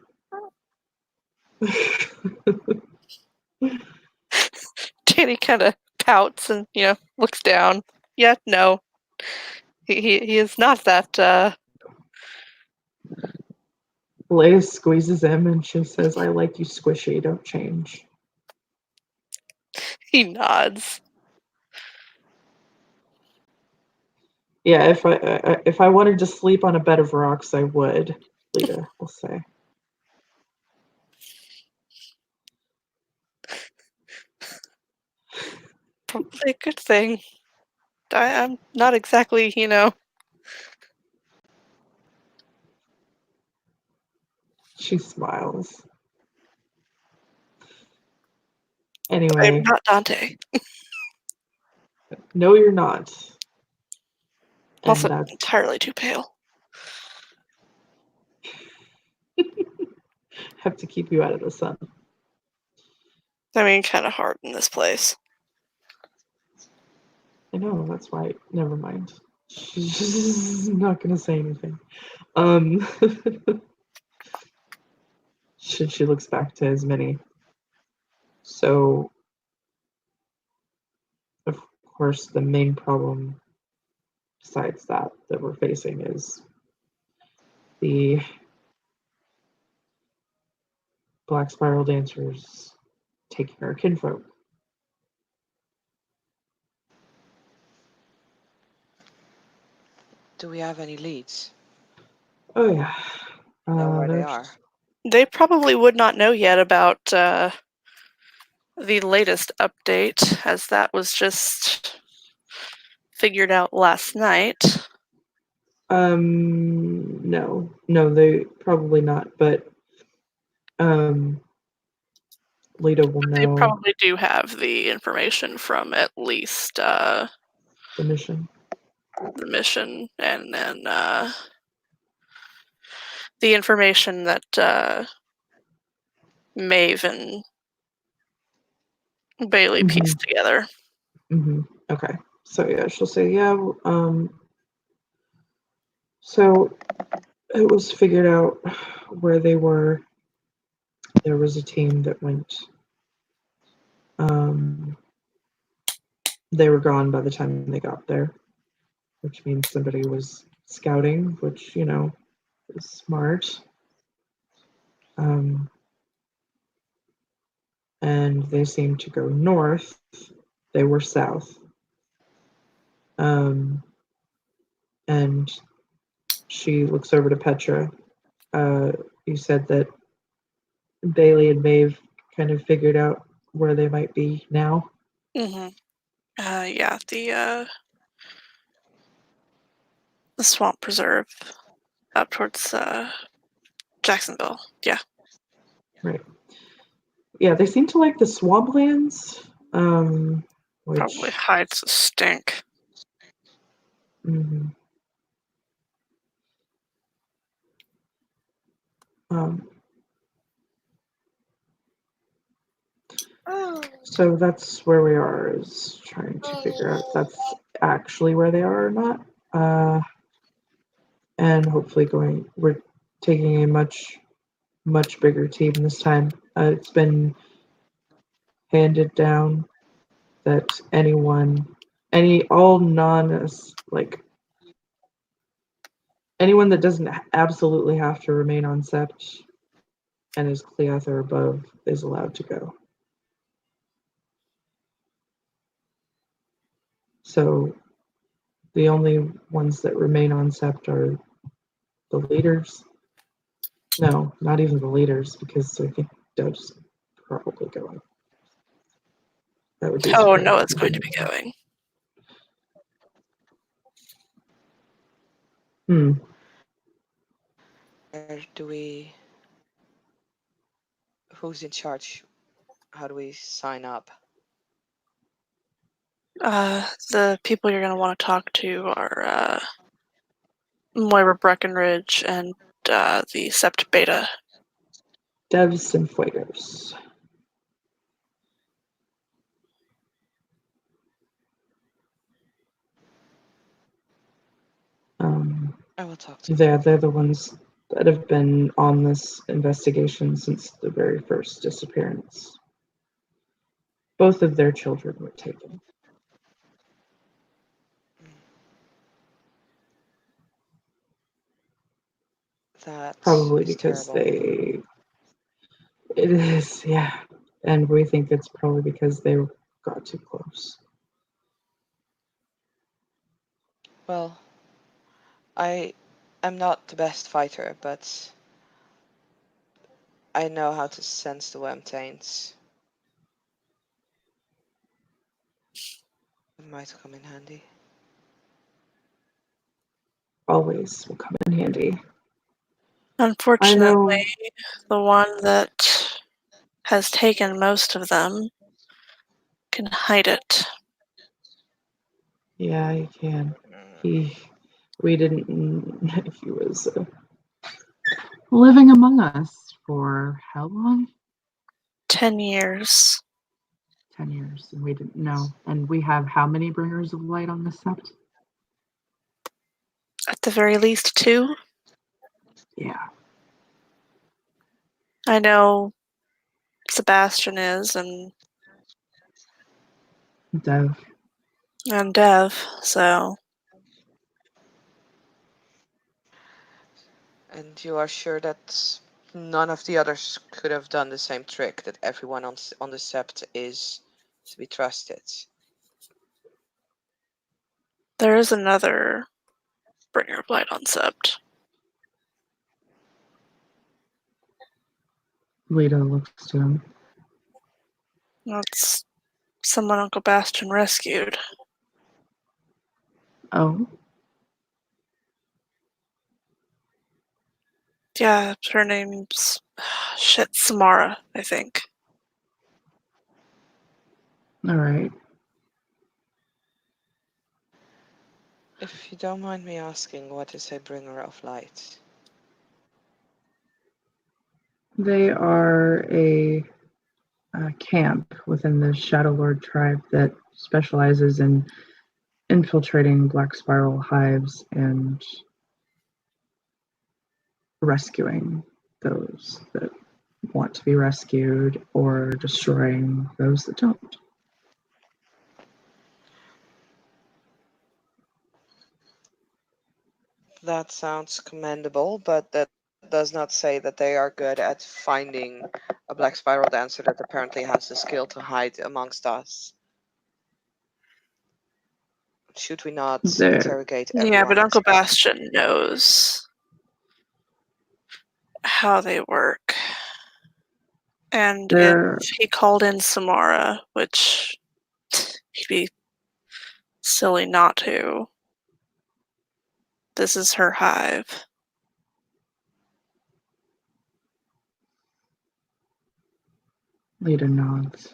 [SPEAKER 1] Danny kind of pouts and, looks down. Yeah, no. He is not that,
[SPEAKER 3] Leia squeezes him and she says, I like you squishy, don't change.
[SPEAKER 1] he nods.
[SPEAKER 3] Yeah, if I wanted to sleep on a bed of rocks, I would, Lita will say.
[SPEAKER 1] Probably a good thing. I'm not exactly,
[SPEAKER 3] She smiles.
[SPEAKER 1] I'm
[SPEAKER 3] Anyway,
[SPEAKER 1] not Dante.
[SPEAKER 3] no, you're not.
[SPEAKER 1] Also,
[SPEAKER 3] And that's
[SPEAKER 1] entirely too pale.
[SPEAKER 3] have to keep you out of the sun.
[SPEAKER 1] I mean, kind of hard in this place.
[SPEAKER 3] I know, that's why. Never mind. She's not gonna say anything. She looks back to as many. So, of course, the main problem besides that we're facing is the Black Spiral Dancers taking our kinfolk.
[SPEAKER 2] Do we have any leads?
[SPEAKER 3] Oh yeah.
[SPEAKER 2] Know where they
[SPEAKER 3] There's
[SPEAKER 2] are?
[SPEAKER 1] They probably would not know yet about the latest update, as that was just figured out last night.
[SPEAKER 3] no, they probably not, but Lita will
[SPEAKER 1] They
[SPEAKER 3] know
[SPEAKER 1] probably do have the information from at least
[SPEAKER 3] the mission.
[SPEAKER 1] the mission, and then the information that Maeve and Bailey pieced together.
[SPEAKER 3] Okay. So yeah, she'll say, yeah, so it was figured out where they were. There was a team that went. They were gone by the time they got there, which means somebody was scouting, which, is smart. And they seemed to go north. They were south. And she looks over to Petra. You said that Bailey and Maeve kind of figured out where they might be now.
[SPEAKER 1] Mm-hmm. Yeah, the swamp preserve up towards Jacksonville. Yeah.
[SPEAKER 3] Right. Yeah, they seem to like the swamplands,
[SPEAKER 1] Probably
[SPEAKER 3] which
[SPEAKER 1] hides the stink.
[SPEAKER 3] mhm. um, so that's where we are, is trying to figure out if that's actually where they are or not. And hopefully we're taking a much, much bigger team this time. It's been handed down that anyone that doesn't absolutely have to remain on Sept and is Cleath or above is allowed to go. So the only ones that remain on Sept are the leaders. No, not even the leaders, because I think Dev's probably going. That would be a
[SPEAKER 1] Oh,
[SPEAKER 3] surprise
[SPEAKER 1] no,
[SPEAKER 3] if
[SPEAKER 1] it's
[SPEAKER 3] he
[SPEAKER 1] going to
[SPEAKER 3] didn't.
[SPEAKER 1] be going.
[SPEAKER 2] Where do we? Who's in charge? How do we sign up?
[SPEAKER 1] The people you're going to want to talk to are Moira Breckenridge and the Sept Beta.
[SPEAKER 3] Devs and Fuegos.
[SPEAKER 2] I will talk to them.
[SPEAKER 3] Yeah, they're the ones that have been on this investigation since the very first disappearance. Both of their children were taken.
[SPEAKER 2] That
[SPEAKER 3] Probably
[SPEAKER 2] is
[SPEAKER 3] because
[SPEAKER 2] terrible.
[SPEAKER 3] it is, yeah. And we think it's probably because they got too close.
[SPEAKER 2] Well, I am not the best fighter, but I know how to sense the Wemtains. It might come in handy.
[SPEAKER 3] Always will come in handy. I know.
[SPEAKER 1] Unfortunately, the one that has taken most of them can hide it.
[SPEAKER 3] Yeah, he can. We didn't. He was living among us for how long?
[SPEAKER 1] 10 years.
[SPEAKER 3] 10 years, and we didn't know. And we have how many bringers of light on the Sept?
[SPEAKER 1] At the very least, 2.
[SPEAKER 3] Yeah.
[SPEAKER 1] I know Sebastian is, and
[SPEAKER 3] Dev.
[SPEAKER 1] Dev, so
[SPEAKER 2] And you are sure that None of the others could have done the same trick. That everyone on the sept is to be trusted.
[SPEAKER 1] There is another bringer of light on Sept.
[SPEAKER 3] Lita looks to him.
[SPEAKER 1] That's someone Uncle Bastion rescued.
[SPEAKER 3] Oh,
[SPEAKER 1] Yeah, her name's Samara, I think.
[SPEAKER 3] all right.
[SPEAKER 2] If you don't mind me asking, what is a bringer of light?
[SPEAKER 3] They are a camp within the Shadow Lord tribe that specializes in infiltrating Black Spiral hives and rescuing those that want to be rescued or destroying those that don't.
[SPEAKER 2] That sounds commendable, but that does not say that they are good at finding a black spiral dancer that apparently has the skill to hide amongst us. Should we not
[SPEAKER 3] They're,
[SPEAKER 2] interrogate
[SPEAKER 1] Yeah,
[SPEAKER 2] everyone
[SPEAKER 1] but
[SPEAKER 2] on
[SPEAKER 1] Uncle
[SPEAKER 2] set?
[SPEAKER 1] Bastion knows how they work. And if
[SPEAKER 3] they're
[SPEAKER 1] he called in Samara, which he'd be silly not to, this is her hive.
[SPEAKER 3] Lita nods.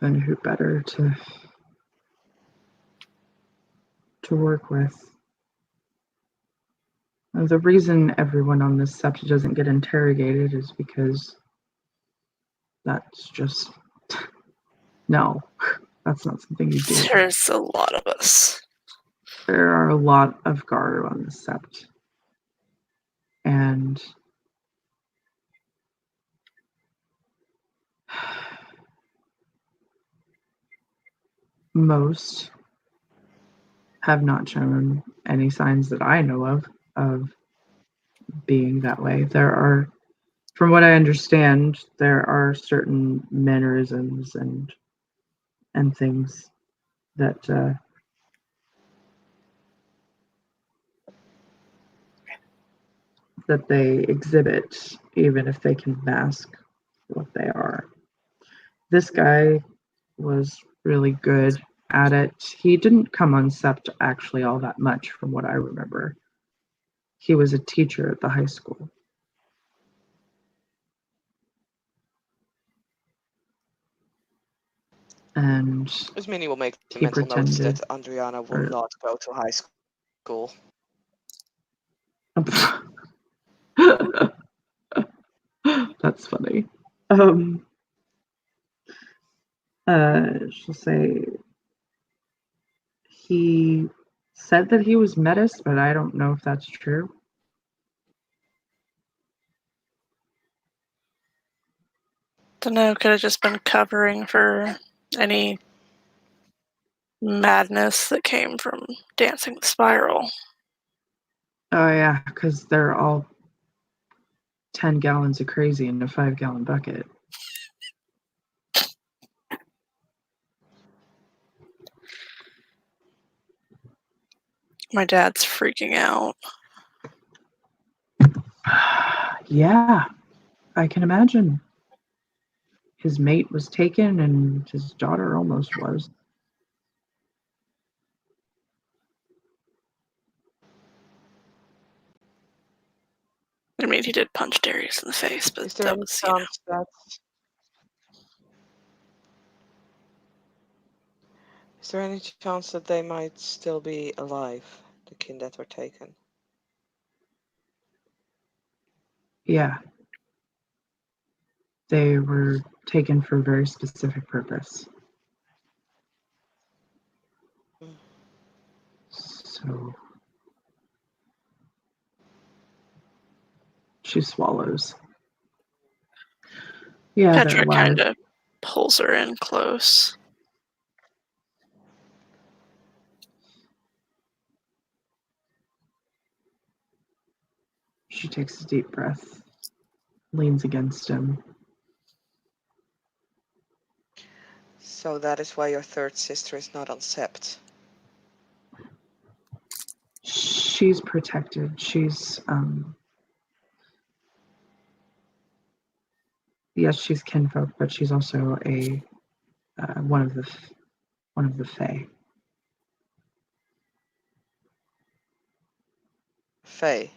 [SPEAKER 3] Then who better to work with? The reason everyone on this sept doesn't get interrogated is because that's just no, that's not something you do.
[SPEAKER 1] There's a lot of us.
[SPEAKER 3] There are a lot of Garu on the sept, and most have not shown any signs that I know of being that way. There are, from what I understand, there are certain mannerisms and things that that they exhibit, even if they can mask what they are. This guy was really good at it. He didn't come on Sept actually all that much, from what I remember. He was a teacher at the high school. And
[SPEAKER 2] Ismini will make the
[SPEAKER 3] he
[SPEAKER 2] mental notes
[SPEAKER 3] pretended,
[SPEAKER 2] that Adriana will
[SPEAKER 3] or
[SPEAKER 2] not go to high school.
[SPEAKER 3] that's funny. She'll say he said that he was Metis, but I don't know if that's true.
[SPEAKER 1] Don't know, could have just been covering for any madness that came from dancing the spiral.
[SPEAKER 3] Oh yeah, because they're all 10 gallons of crazy in a 5-gallon bucket.
[SPEAKER 1] My dad's freaking out.
[SPEAKER 3] Yeah, I can imagine. His mate was taken and his daughter almost was.
[SPEAKER 1] I mean, he did punch Darius in the face, but
[SPEAKER 2] Is there
[SPEAKER 1] that
[SPEAKER 2] any
[SPEAKER 1] was,
[SPEAKER 2] chance that is there any chance that they might still be alive, the kin that were taken?
[SPEAKER 3] Yeah, they were taken for a very specific purpose. So she swallows. Yeah, they're
[SPEAKER 1] Petra
[SPEAKER 3] alive.
[SPEAKER 1] kind of pulls her in close.
[SPEAKER 3] She takes a deep breath. leans against him.
[SPEAKER 2] So that is why your third sister is not on Sept.
[SPEAKER 3] She's protected. She's yes, she's kinfolk, but she's also a one of the Fae.
[SPEAKER 2] Fae.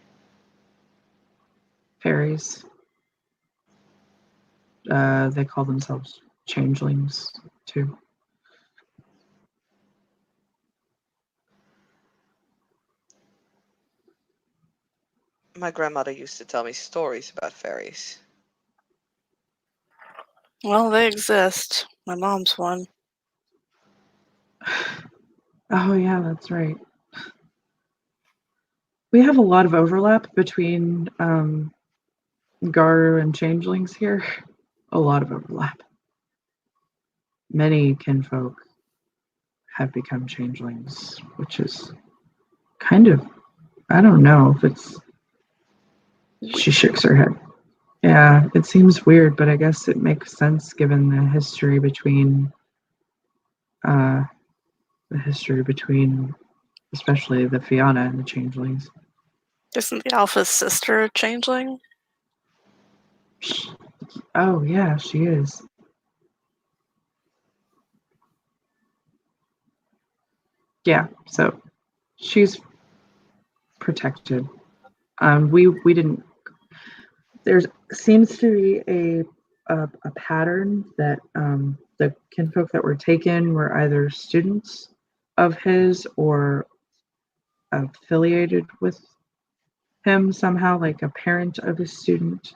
[SPEAKER 3] Fairies. They call themselves changelings too.
[SPEAKER 2] My grandmother used to tell me stories about fairies.
[SPEAKER 1] Well, they exist. My mom's one.
[SPEAKER 3] Oh yeah, that's right. We have a lot of overlap between Garu and changelings here. A lot of overlap. Many kinfolk have become changelings, which is kind of, I don't know if it's. She shakes her head. Yeah, it seems weird, but I guess it makes sense given the history between, uh, especially the Fianna and the changelings.
[SPEAKER 1] Isn't the Alpha's sister a changeling?
[SPEAKER 3] Oh yeah, she is. Yeah, so she's protected. We didn't. There seems to be a pattern that the kinfolk that were taken were either students of his or affiliated with him somehow, like a parent of a student.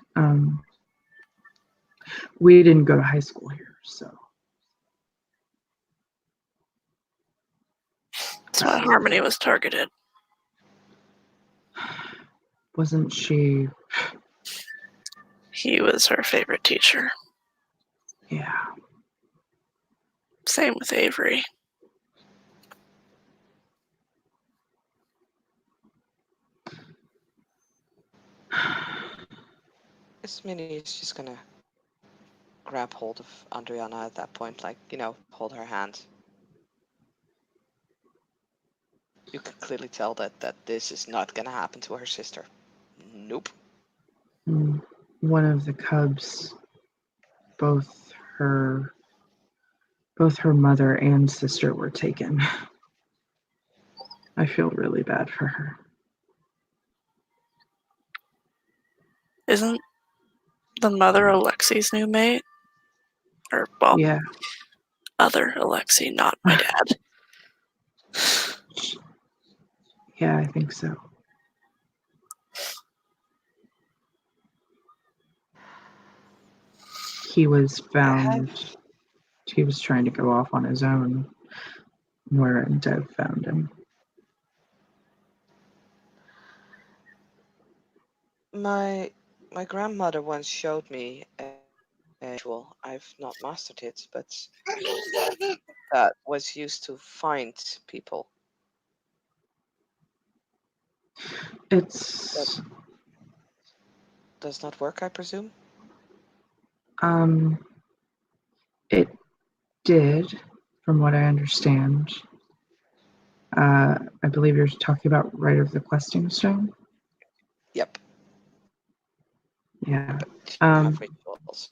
[SPEAKER 3] We didn't go to high school here, so
[SPEAKER 1] That's why Harmony was targeted.
[SPEAKER 3] wasn't she?
[SPEAKER 1] He was her favorite teacher.
[SPEAKER 3] Yeah.
[SPEAKER 1] Same with Avery.
[SPEAKER 2] Miss Minnie is just gonna grab hold of Andriana at that point, like, hold her hand. You could clearly tell that this is not gonna happen to her sister. Nope.
[SPEAKER 3] One of the cubs, both her mother and sister were taken. I feel really bad for her.
[SPEAKER 1] Isn't the mother Alexi's new mate? Or, well,
[SPEAKER 3] Yeah.
[SPEAKER 1] other Alexi, not my dad.
[SPEAKER 3] Yeah, I think so. He was found. He was trying to go off on his own, where Dev found him.
[SPEAKER 2] My grandmother once showed me a ritual. I've not mastered it, but that was used to find people.
[SPEAKER 3] It's
[SPEAKER 2] Does not work, I presume.
[SPEAKER 3] it did, from what I understand. I believe you're talking about Rite of the Questing Stone.
[SPEAKER 2] Yep.
[SPEAKER 3] Yeah.
[SPEAKER 2] But she didn't have rituals.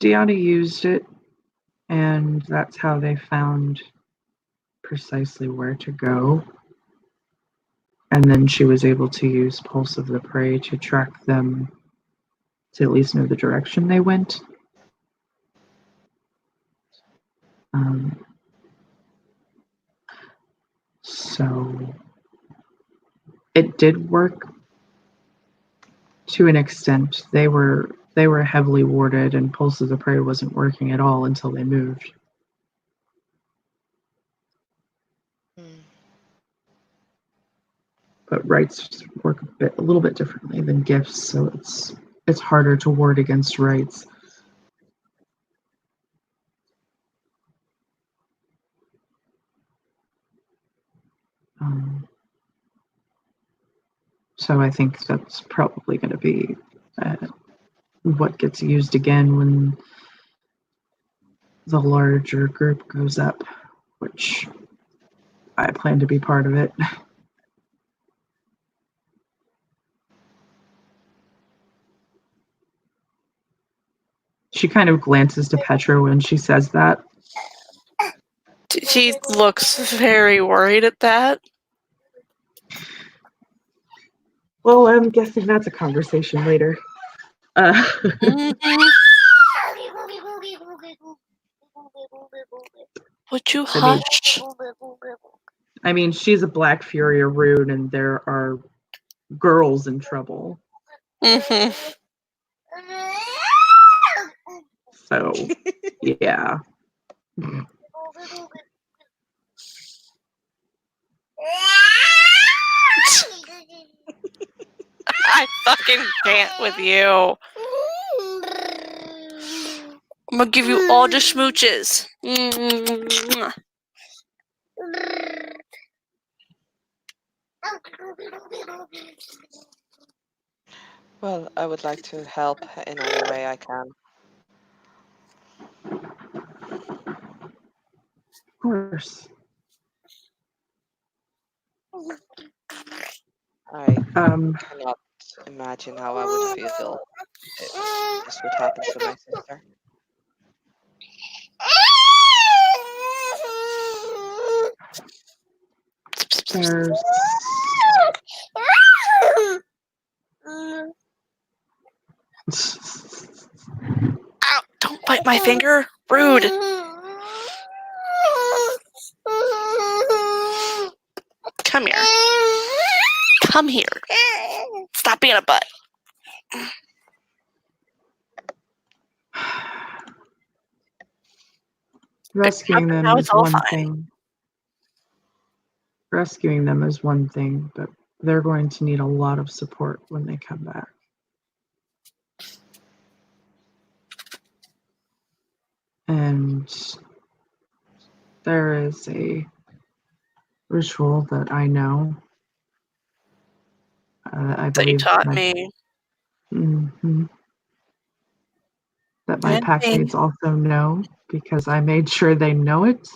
[SPEAKER 3] Diani used it, and that's how they found precisely where to go. And then she was able to use Pulse of the Prey to track them to at least know the direction they went. So it did work to an extent. They were heavily warded, and Pulse of the Prey wasn't working at all until they moved. But rights work a little bit differently than gifts, so it's harder to ward against rights. So I think that's probably going to be what gets used again when the larger group goes up, which I plan to be part of it. She kind of glances to Petra when she says that.
[SPEAKER 1] He looks very worried at that.
[SPEAKER 3] Well, I'm guessing that's a conversation later.
[SPEAKER 1] Mhm. Would you
[SPEAKER 3] I mean,
[SPEAKER 1] hush?
[SPEAKER 3] I mean, she's a Black Fury of Rude, and there are girls in trouble.
[SPEAKER 1] Mm-hmm.
[SPEAKER 3] So, yeah.
[SPEAKER 1] I fucking can't with you. I'm gonna give you all the smooches. Mwah.
[SPEAKER 2] Well, I would like to help in any way I can.
[SPEAKER 3] Of course.
[SPEAKER 2] I
[SPEAKER 3] Um,
[SPEAKER 2] cannot imagine how I would feel if this would happen to my sister.
[SPEAKER 3] there's
[SPEAKER 1] Ow, don't bite my finger. Rude. Come here. Come here. Stop being a butt.
[SPEAKER 3] rescuing them
[SPEAKER 1] Now
[SPEAKER 3] is
[SPEAKER 1] it's all
[SPEAKER 3] one
[SPEAKER 1] fine.
[SPEAKER 3] thing. Rescuing them is one thing, but they're going to need a lot of support when they come back. And there is a ritual that I know. I
[SPEAKER 1] That you
[SPEAKER 3] believe
[SPEAKER 1] taught me.
[SPEAKER 3] Mhm. That my
[SPEAKER 1] And me.
[SPEAKER 3] packmates also know, because I made sure they know it,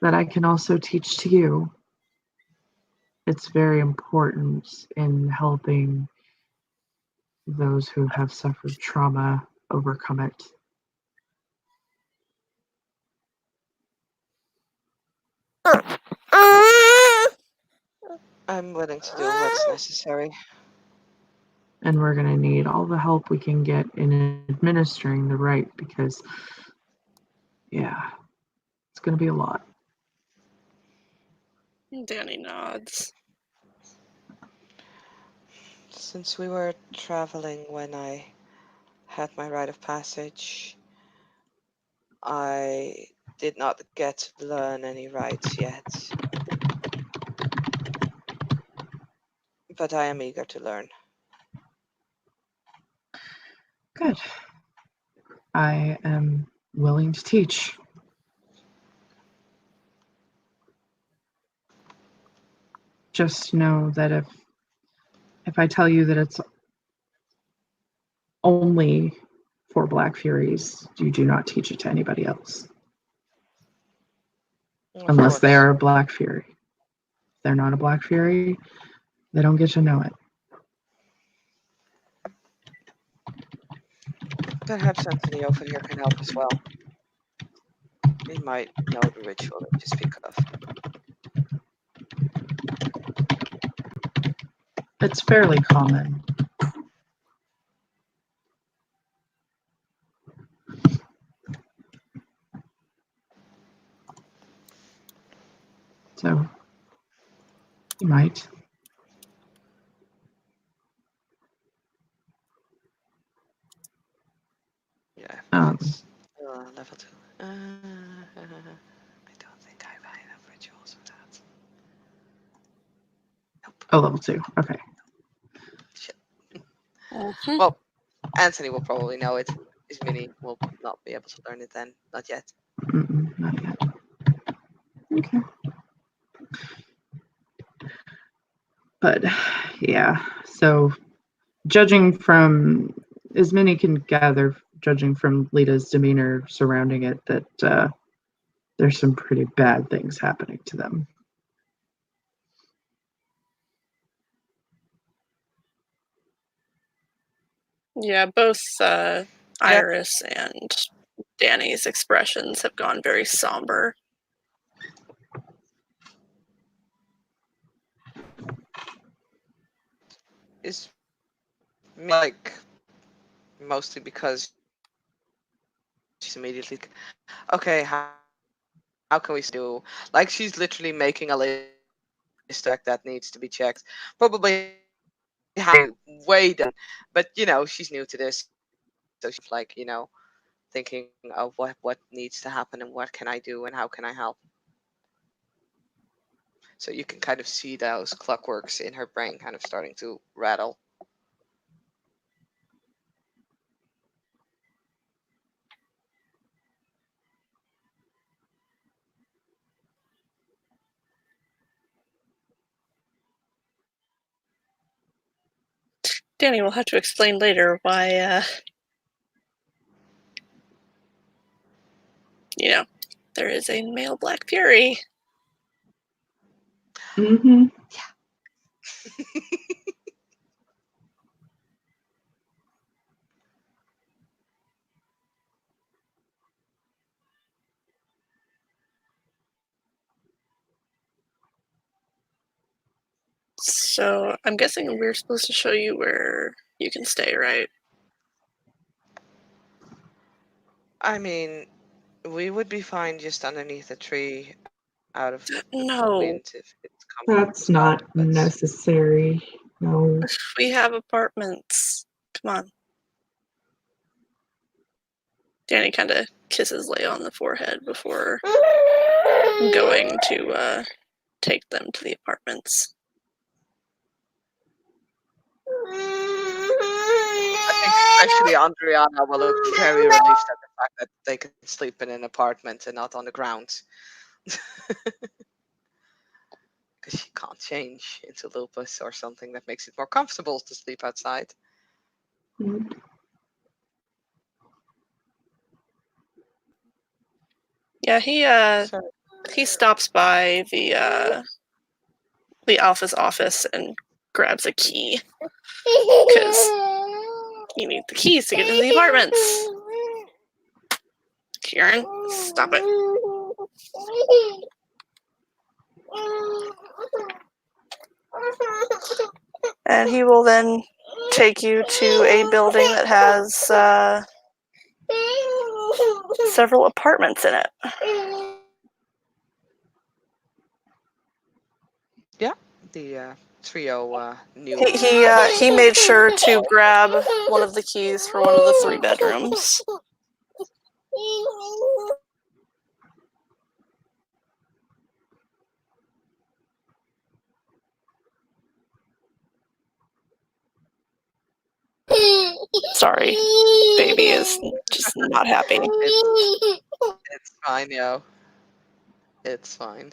[SPEAKER 3] that I can also teach to you. It's very important in helping those who have suffered trauma overcome it.
[SPEAKER 2] I'm willing to do what's necessary.
[SPEAKER 3] And we're going to need all the help we can get in administering the rite because, yeah, it's going to be a lot.
[SPEAKER 1] Danny nods.
[SPEAKER 2] Since we were traveling when I had my rite of passage, I did not get to learn any rites yet. But I am eager to learn.
[SPEAKER 3] Good. I am willing to teach. Just know that if I tell you that it's only for Black Furies, you do not teach it to anybody else.
[SPEAKER 2] Of
[SPEAKER 3] Unless they
[SPEAKER 2] course.
[SPEAKER 3] are a Black Fury. If they're not a Black Fury, they don't get to know it.
[SPEAKER 2] Perhaps Anthony over here can help as well. He might know the ritual that you speak of.
[SPEAKER 3] It's fairly common. So, you might.
[SPEAKER 2] Yeah,
[SPEAKER 3] Um,
[SPEAKER 2] it's level 2. I don't think I have enough rituals for that. Nope.
[SPEAKER 3] oh, level 2. Okay.
[SPEAKER 2] Shit.
[SPEAKER 1] Mhm.
[SPEAKER 2] Well, Anthony will probably know it. His mini will not be able to learn it then. Not yet.
[SPEAKER 3] Not yet. Okay. But yeah, so judging from as many can gather, judging from Lita's demeanor surrounding it, that there's some pretty bad things happening to them.
[SPEAKER 1] Yeah, both Iris and Danny's expressions have gone very somber.
[SPEAKER 2] Is like mostly because she's immediately okay. How can we do? Like she's literally making a list that needs to be checked. Probably way done, but she's new to this, so she's like thinking of what needs to happen and what can I do and how can I help. So you can kind of see those clockworks in her brain kind of starting to rattle.
[SPEAKER 1] Danny will have to explain later why, there is a male Black Fury.
[SPEAKER 3] Mm-hmm.
[SPEAKER 1] So I'm guessing we're supposed to show you where you can stay, right?
[SPEAKER 2] I mean, we would be fine just underneath a tree out of
[SPEAKER 1] No,
[SPEAKER 2] wind if it's comfortable
[SPEAKER 3] That's
[SPEAKER 2] as well.
[SPEAKER 3] not
[SPEAKER 2] But
[SPEAKER 3] necessary. No.
[SPEAKER 1] we have apartments. Come on. Danny kind of kisses Leia on the forehead before going to take them to the apartments.
[SPEAKER 2] I think especially Andriana will look very relieved at the fact that they can sleep in an apartment and not on the ground. Because she can't change into Lupus or something that makes it more comfortable to sleep outside.
[SPEAKER 1] Yeah, he stops by the Alpha's office and grabs a key because you need the keys to get into the apartments. Kieran, stop it. And he will then take you to a building that has several apartments in it.
[SPEAKER 2] Yeah, the trio knew.
[SPEAKER 1] He made sure to grab one of the keys for one of the 3 bedrooms. Sorry, baby is just not happy.
[SPEAKER 2] It's fine, yo. It's fine.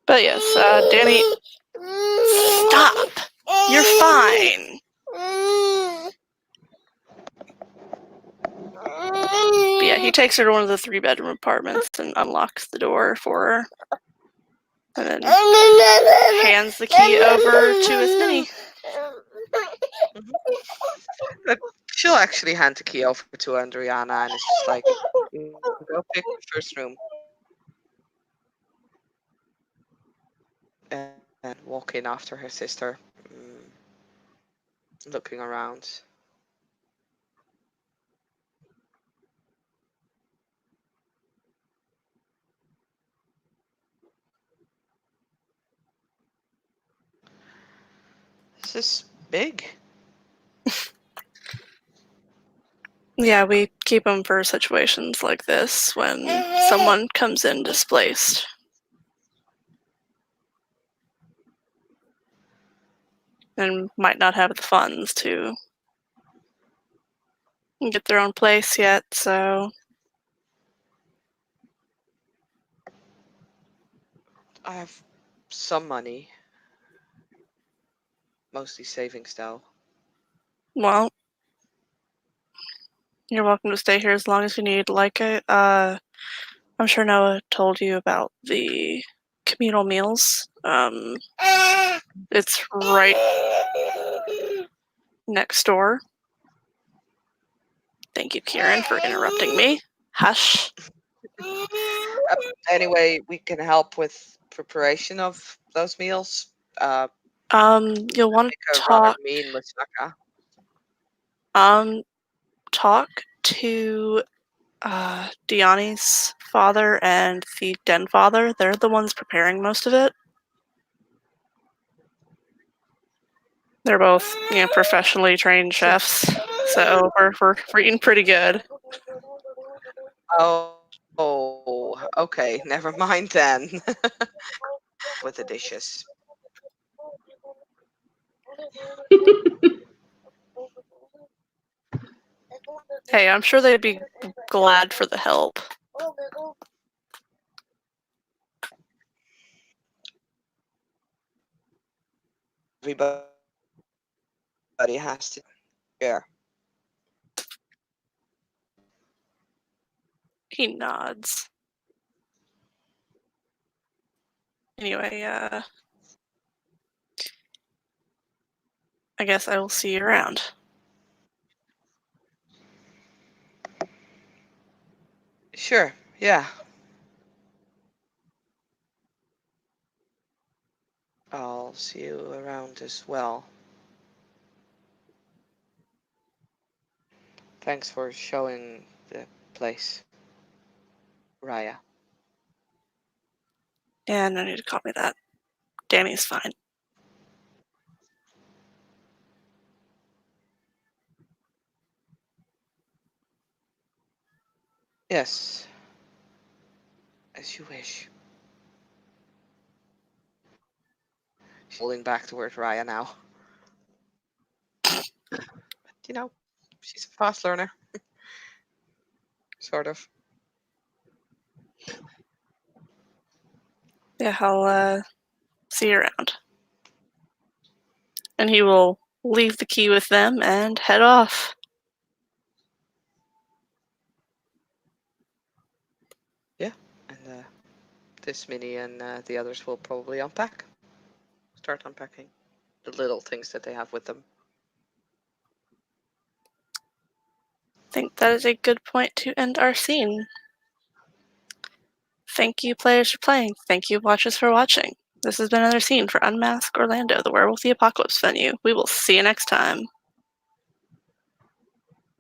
[SPEAKER 1] But yes, Danny, stop. You're fine. But yeah, he takes her to one of the 3-bedroom apartments and unlocks the door for her. And then hands the key over to his mini.
[SPEAKER 2] But she'll actually hand the key over to Andriana and it's just like, you go pick the first room. And walk in after her sister, looking around. This is big.
[SPEAKER 1] Yeah, we keep them for situations like this when someone comes in displaced. And might not have the funds to get their own place yet, so
[SPEAKER 2] I have some money, mostly savings though.
[SPEAKER 1] well, you're welcome to stay here as long as you need. I'm sure Noah told you about the communal meals. It's right next door. Thank you, Kieran, for interrupting me. Hush.
[SPEAKER 2] Anyway, we can help with preparation of those meals.
[SPEAKER 1] You'll want
[SPEAKER 2] Make
[SPEAKER 1] to
[SPEAKER 2] a rather
[SPEAKER 1] talk.
[SPEAKER 2] mean moussaka.
[SPEAKER 1] Talk to Diani's father and the den father. They're the ones preparing most of it. They're both, professionally trained chefs, so we're eating pretty good.
[SPEAKER 2] Oh, okay. Never mind then. With the dishes.
[SPEAKER 1] Hey, I'm sure they'd be glad for the help.
[SPEAKER 2] Everybody has to. Yeah.
[SPEAKER 1] He nods. Anyway, I guess I will see you around.
[SPEAKER 2] Sure. Yeah. I'll see you around as well. Thanks for showing the place, Raya.
[SPEAKER 1] Yeah, no need to call me that. Danny's fine.
[SPEAKER 2] Yes. As you wish. She's holding back towards Raya now. But, she's a fast learner. Sort of.
[SPEAKER 1] Yeah, I'll see you around. And he will leave the key with them and head off.
[SPEAKER 2] Yeah. And this Minnie and the others will probably unpack. Start unpacking the little things that they have with them.
[SPEAKER 1] I think that is a good point to end our scene. Thank you, players, for playing. Thank you, watchers, for watching. This has been another scene for Unmask Orlando, the Werewolf the Apocalypse venue. We will see you next time.